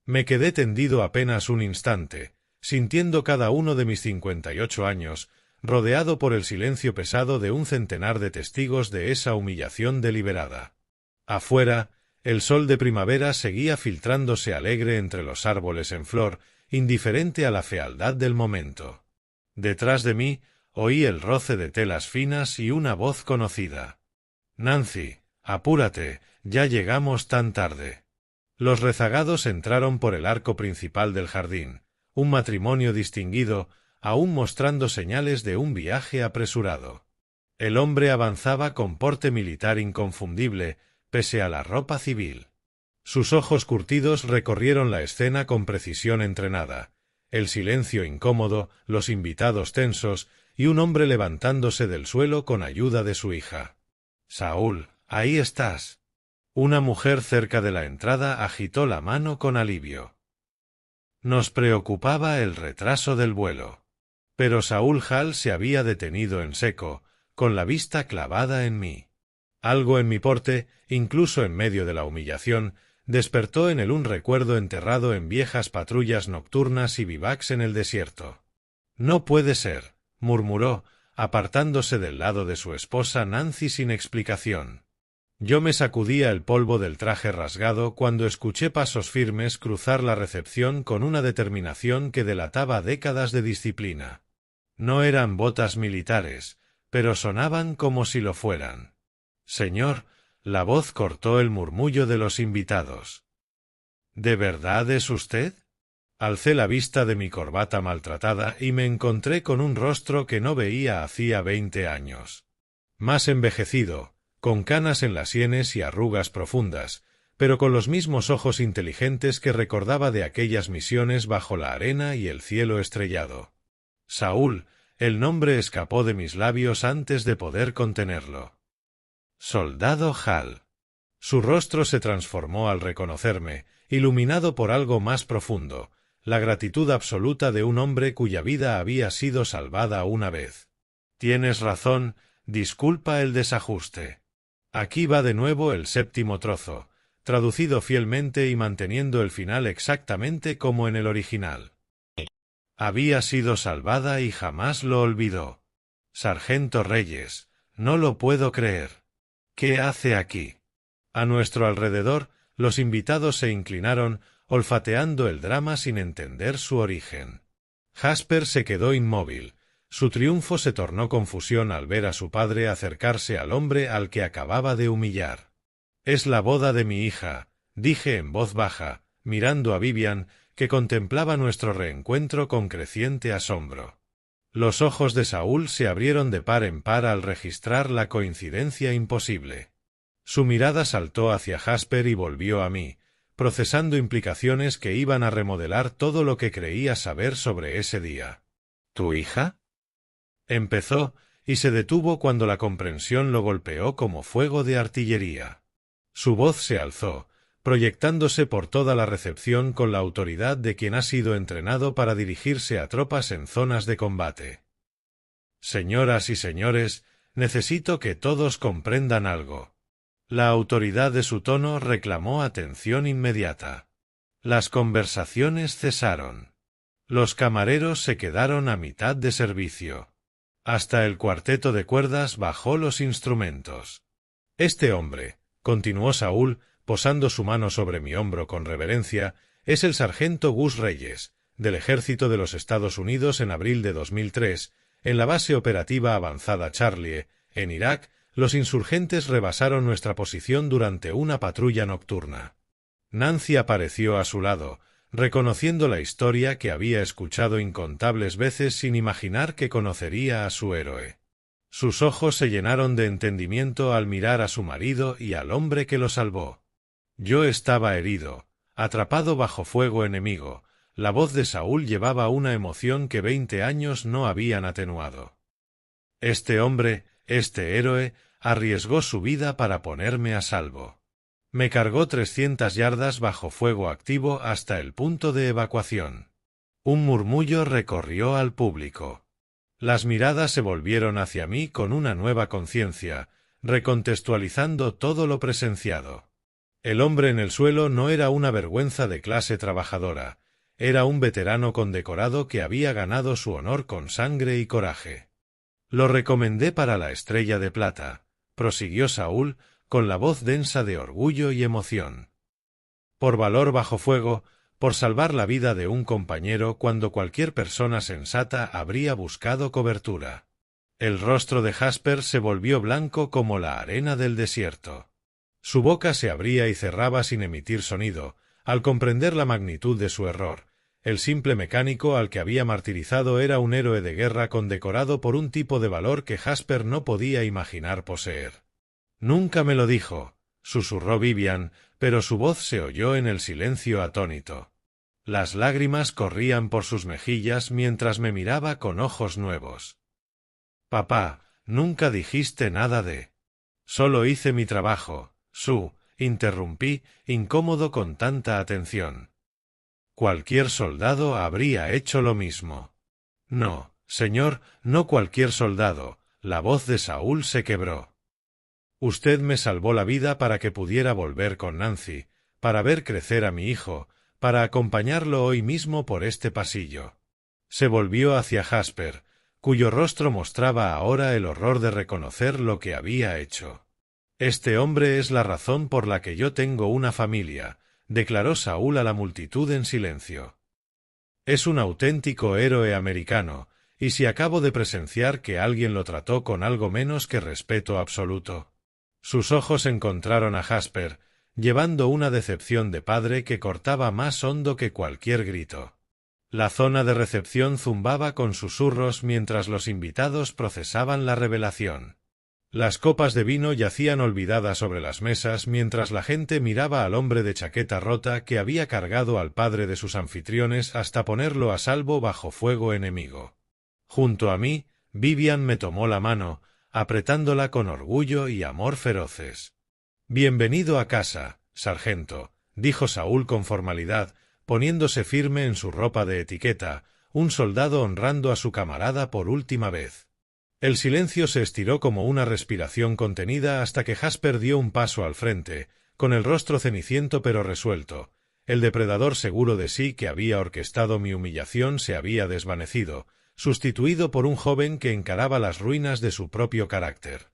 Me quedé tendido apenas un instante, sintiendo cada uno de mis 58 años, rodeado por el silencio pesado de un centenar de testigos de esa humillación deliberada. Afuera, el sol de primavera seguía filtrándose alegre entre los árboles en flor, indiferente a la fealdad del momento. Detrás de mí, oí el roce de telas finas y una voz conocida. «Nancy, apúrate, ya llegamos tan tarde». Los rezagados entraron por el arco principal del jardín, un matrimonio distinguido, aún mostrando señales de un viaje apresurado. El hombre avanzaba con porte militar inconfundible, pese a la ropa civil. Sus ojos curtidos recorrieron la escena con precisión entrenada, el silencio incómodo, los invitados tensos, y un hombre levantándose del suelo con ayuda de su hija. «Saúl, ahí estás». Una mujer cerca de la entrada agitó la mano con alivio. Nos preocupaba el retraso del vuelo. Pero Saúl Hall se había detenido en seco, con la vista clavada en mí. Algo en mi porte, incluso en medio de la humillación, despertó en él un recuerdo enterrado en viejas patrullas nocturnas y vivacs en el desierto. «No puede ser», murmuró, apartándose del lado de su esposa Nancy sin explicación. Yo me sacudía el polvo del traje rasgado cuando escuché pasos firmes cruzar la recepción con una determinación que delataba décadas de disciplina. No eran botas militares, pero sonaban como si lo fueran. «Señor», la voz cortó el murmullo de los invitados. «¿De verdad es usted?» Alcé la vista de mi corbata maltratada y me encontré con un rostro que no veía hacía 20 años. Más envejecido, con canas en las sienes y arrugas profundas, pero con los mismos ojos inteligentes que recordaba de aquellas misiones bajo la arena y el cielo estrellado. «Saúl», el nombre escapó de mis labios antes de poder contenerlo. «Soldado Hall». Su rostro se transformó al reconocerme, iluminado por algo más profundo, la gratitud absoluta de un hombre cuya vida había sido salvada una vez. «Tienes razón, disculpa el desajuste. Aquí va de nuevo el séptimo trozo, traducido fielmente y manteniendo el final exactamente como en el original. Había sido salvada y jamás lo olvidó. Sargento Reyes, no lo puedo creer. ¿Qué hace aquí?» A nuestro alrededor, los invitados se inclinaron, olfateando el drama sin entender su origen. Jasper se quedó inmóvil. Su triunfo se tornó confusión al ver a su padre acercarse al hombre al que acababa de humillar. «Es la boda de mi hija», dije en voz baja, mirando a Vivian, que contemplaba nuestro reencuentro con creciente asombro. Los ojos de Saúl se abrieron de par en par al registrar la coincidencia imposible. Su mirada saltó hacia Jasper y volvió a mí, procesando implicaciones que iban a remodelar todo lo que creía saber sobre ese día. «¿Tu hija?», empezó, y se detuvo cuando la comprensión lo golpeó como fuego de artillería. Su voz se alzó, proyectándose por toda la recepción con la autoridad de quien ha sido entrenado para dirigirse a tropas en zonas de combate. Señoras y señores, necesito que todos comprendan algo. La autoridad de su tono reclamó atención inmediata. Las conversaciones cesaron. Los camareros se quedaron a mitad de servicio. Hasta el cuarteto de cuerdas bajó los instrumentos. Este hombre, continuó Saúl, posando su mano sobre mi hombro con reverencia, es el sargento Gus Reyes, del Ejército de los Estados Unidos en abril de 2003, en la base operativa avanzada Charlie, en Irak. Los insurgentes rebasaron nuestra posición durante una patrulla nocturna. Nancy apareció a su lado, reconociendo la historia que había escuchado incontables veces sin imaginar que conocería a su héroe. Sus ojos se llenaron de entendimiento al mirar a su marido y al hombre que lo salvó. Yo estaba herido, atrapado bajo fuego enemigo. La voz de Saúl llevaba una emoción que 20 años no habían atenuado. Este hombre, este héroe, arriesgó su vida para ponerme a salvo. Me cargó 300 yardas bajo fuego activo hasta el punto de evacuación. Un murmullo recorrió al público. Las miradas se volvieron hacia mí con una nueva conciencia, recontextualizando todo lo presenciado. El hombre en el suelo no era una vergüenza de clase trabajadora, era un veterano condecorado que había ganado su honor con sangre y coraje. Lo recomendé para la Estrella de Plata, prosiguió Saúl, con la voz densa de orgullo y emoción. Por valor bajo fuego, por salvar la vida de un compañero cuando cualquier persona sensata habría buscado cobertura. El rostro de Jasper se volvió blanco como la arena del desierto. Su boca se abría y cerraba sin emitir sonido, al comprender la magnitud de su error. El simple mecánico al que había martirizado era un héroe de guerra condecorado por un tipo de valor que Jasper no podía imaginar poseer. Nunca me lo dijo, susurró Vivian, pero su voz se oyó en el silencio atónito. Las lágrimas corrían por sus mejillas mientras me miraba con ojos nuevos. Papá, nunca dijiste nada de... Solo hice mi trabajo, interrumpí, incómodo con tanta atención. Cualquier soldado habría hecho lo mismo. No, señor, no cualquier soldado. La voz de Saúl se quebró. Usted me salvó la vida para que pudiera volver con Nancy, para ver crecer a mi hijo, para acompañarlo hoy mismo por este pasillo. Se volvió hacia Jasper, cuyo rostro mostraba ahora el horror de reconocer lo que había hecho. Este hombre es la razón por la que yo tengo una familia, declaró Saúl a la multitud en silencio. Es un auténtico héroe americano, y si acabo de presenciar que alguien lo trató con algo menos que respeto absoluto. Sus ojos encontraron a Jasper, llevando una decepción de padre que cortaba más hondo que cualquier grito. La zona de recepción zumbaba con susurros mientras los invitados procesaban la revelación. Las copas de vino yacían olvidadas sobre las mesas mientras la gente miraba al hombre de chaqueta rota que había cargado al padre de sus anfitriones hasta ponerlo a salvo bajo fuego enemigo. Junto a mí, Vivian me tomó la mano, apretándola con orgullo y amor feroces. «Bienvenido a casa, sargento», dijo Saúl con formalidad, poniéndose firme en su ropa de etiqueta, un soldado honrando a su camarada por última vez. El silencio se estiró como una respiración contenida hasta que Jasper dio un paso al frente, con el rostro ceniciento pero resuelto. El depredador seguro de sí que había orquestado mi humillación se había desvanecido, sustituido por un joven que encaraba las ruinas de su propio carácter.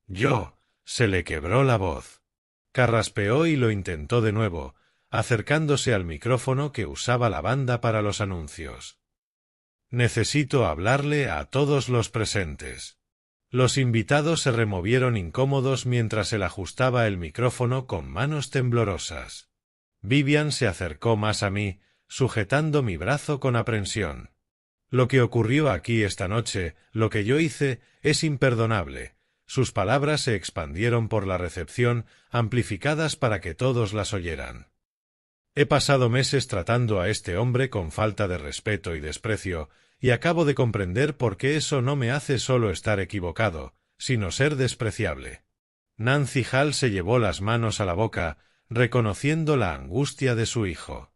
«Yo», se le quebró la voz. Carraspeó y lo intentó de nuevo, acercándose al micrófono que usaba la banda para los anuncios. «Necesito hablarle a todos los presentes». Los invitados se removieron incómodos mientras él ajustaba el micrófono con manos temblorosas. Vivian se acercó más a mí, sujetando mi brazo con aprensión. «Lo que ocurrió aquí esta noche, lo que yo hice, es imperdonable». Sus palabras se expandieron por la recepción, amplificadas para que todos las oyeran. He pasado meses tratando a este hombre con falta de respeto y desprecio, y acabo de comprender por qué eso no me hace solo estar equivocado, sino ser despreciable. Nancy Hall se llevó las manos a la boca, reconociendo la angustia de su hijo.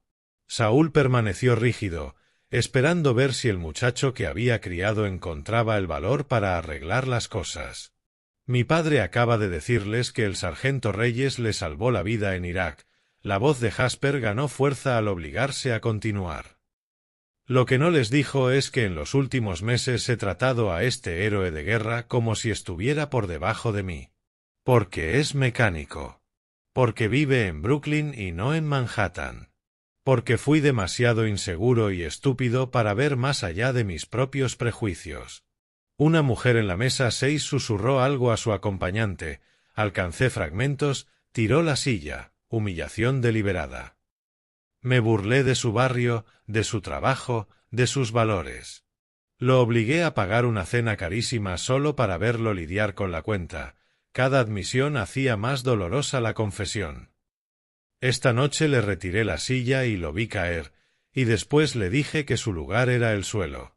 Saúl permaneció rígido, esperando ver si el muchacho que había criado encontraba el valor para arreglar las cosas. Mi padre acaba de decirles que el sargento Reyes le salvó la vida en Irak. La voz de Jasper ganó fuerza al obligarse a continuar. Lo que no les dijo es que en los últimos meses he tratado a este héroe de guerra como si estuviera por debajo de mí. Porque es mecánico. Porque vive en Brooklyn y no en Manhattan. Porque fui demasiado inseguro y estúpido para ver más allá de mis propios prejuicios. Una mujer en la mesa 6 susurró algo a su acompañante, alcancé fragmentos, tiró la silla, humillación deliberada. Me burlé de su barrio, de su trabajo, de sus valores. Lo obligué a pagar una cena carísima solo para verlo lidiar con la cuenta. Cada admisión hacía más dolorosa la confesión. Esta noche le retiré la silla y lo vi caer, y después le dije que su lugar era el suelo.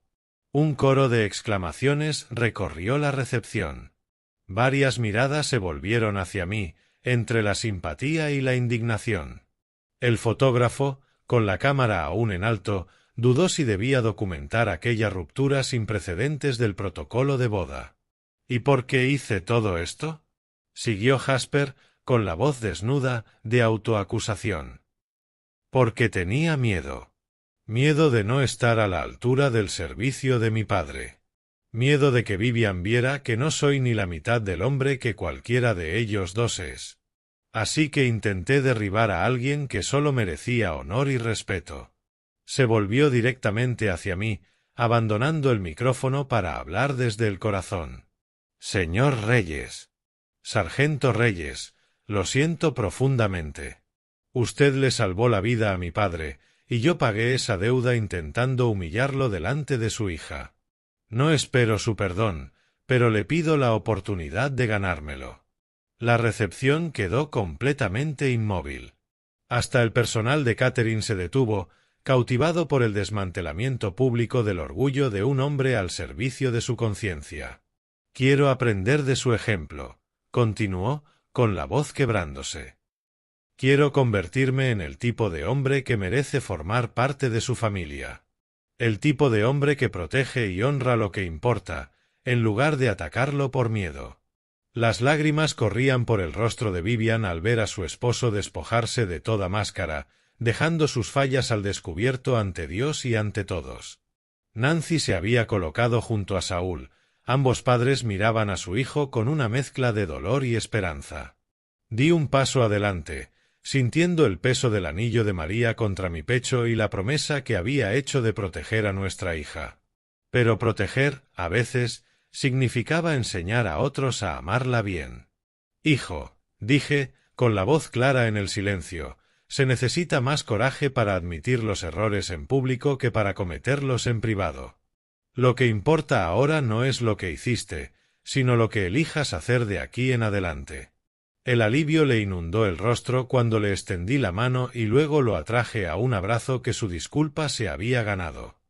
Un coro de exclamaciones recorrió la recepción. Varias miradas se volvieron hacia mí, entre la simpatía y la indignación. El fotógrafo, con la cámara aún en alto, dudó si debía documentar aquella ruptura sin precedentes del protocolo de boda. ¿Y por qué hice todo esto?, siguió Jasper, con la voz desnuda, de autoacusación. Porque tenía miedo. Miedo de no estar a la altura del servicio de mi padre. Miedo de que Vivian viera que no soy ni la mitad del hombre que cualquiera de ellos dos es. Así que intenté derribar a alguien que solo merecía honor y respeto. Se volvió directamente hacia mí, abandonando el micrófono para hablar desde el corazón. Señor Reyes. Sargento Reyes, lo siento profundamente. Usted le salvó la vida a mi padre, y yo pagué esa deuda intentando humillarlo delante de su hija. No espero su perdón, pero le pido la oportunidad de ganármelo. La recepción quedó completamente inmóvil. Hasta el personal de catering se detuvo, cautivado por el desmantelamiento público del orgullo de un hombre al servicio de su conciencia. Quiero aprender de su ejemplo, continuó, con la voz quebrándose. Quiero convertirme en el tipo de hombre que merece formar parte de su familia. El tipo de hombre que protege y honra lo que importa, en lugar de atacarlo por miedo. Las lágrimas corrían por el rostro de Vivian al ver a su esposo despojarse de toda máscara, dejando sus fallas al descubierto ante Dios y ante todos. Nancy se había colocado junto a Saúl. Ambos padres miraban a su hijo con una mezcla de dolor y esperanza. Di un paso adelante, sintiendo el peso del anillo de María contra mi pecho y la promesa que había hecho de proteger a nuestra hija. Pero proteger, a veces, significaba enseñar a otros a amarla bien. Hijo, dije, con la voz clara en el silencio, se necesita más coraje para admitir los errores en público que para cometerlos en privado. Lo que importa ahora no es lo que hiciste, sino lo que elijas hacer de aquí en adelante. El alivio le inundó el rostro cuando le extendí la mano y luego lo atraje a un abrazo que su disculpa se había ganado.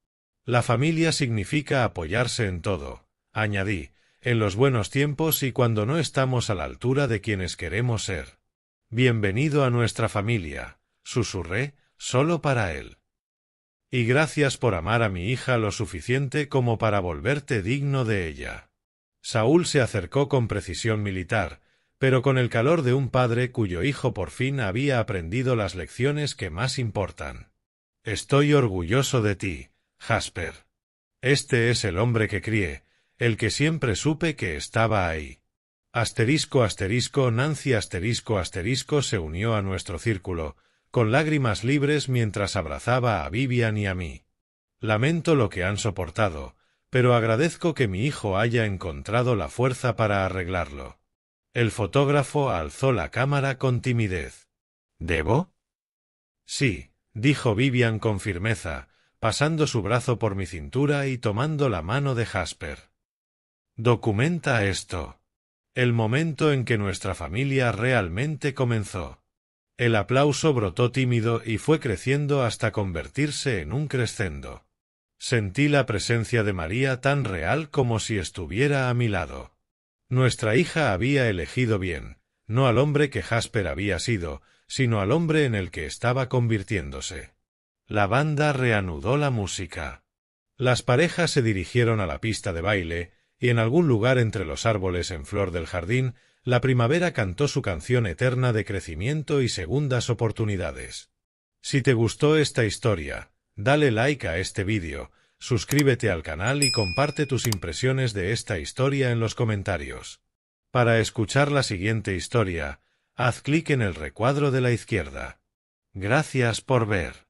La familia significa apoyarse en todo, añadí, en los buenos tiempos y cuando no estamos a la altura de quienes queremos ser. Bienvenido a nuestra familia, susurré, solo para él. Y gracias por amar a mi hija lo suficiente como para volverte digno de ella. Saúl se acercó con precisión militar, pero con el calor de un padre cuyo hijo por fin había aprendido las lecciones que más importan. Estoy orgulloso de ti, Jasper. Este es el hombre que crié, el que siempre supe que estaba ahí. Asterisco asterisco Nancy asterisco asterisco se unió a nuestro círculo, con lágrimas libres mientras abrazaba a Vivian y a mí. Lamento lo que han soportado, pero agradezco que mi hijo haya encontrado la fuerza para arreglarlo. El fotógrafo alzó la cámara con timidez. ¿Debo? Sí, dijo Vivian con firmeza, pasando su brazo por mi cintura y tomando la mano de Jasper. Documenta esto. El momento en que nuestra familia realmente comenzó. El aplauso brotó tímido y fue creciendo hasta convertirse en un crescendo. Sentí la presencia de María tan real como si estuviera a mi lado. Nuestra hija había elegido bien, no al hombre que Jasper había sido, sino al hombre en el que estaba convirtiéndose. La banda reanudó la música. Las parejas se dirigieron a la pista de baile, y en algún lugar entre los árboles en flor del jardín, la primavera cantó su canción eterna de crecimiento y segundas oportunidades. Si te gustó esta historia, dale like a este vídeo, suscríbete al canal y comparte tus impresiones de esta historia en los comentarios. Para escuchar la siguiente historia, haz clic en el recuadro de la izquierda. Gracias por ver.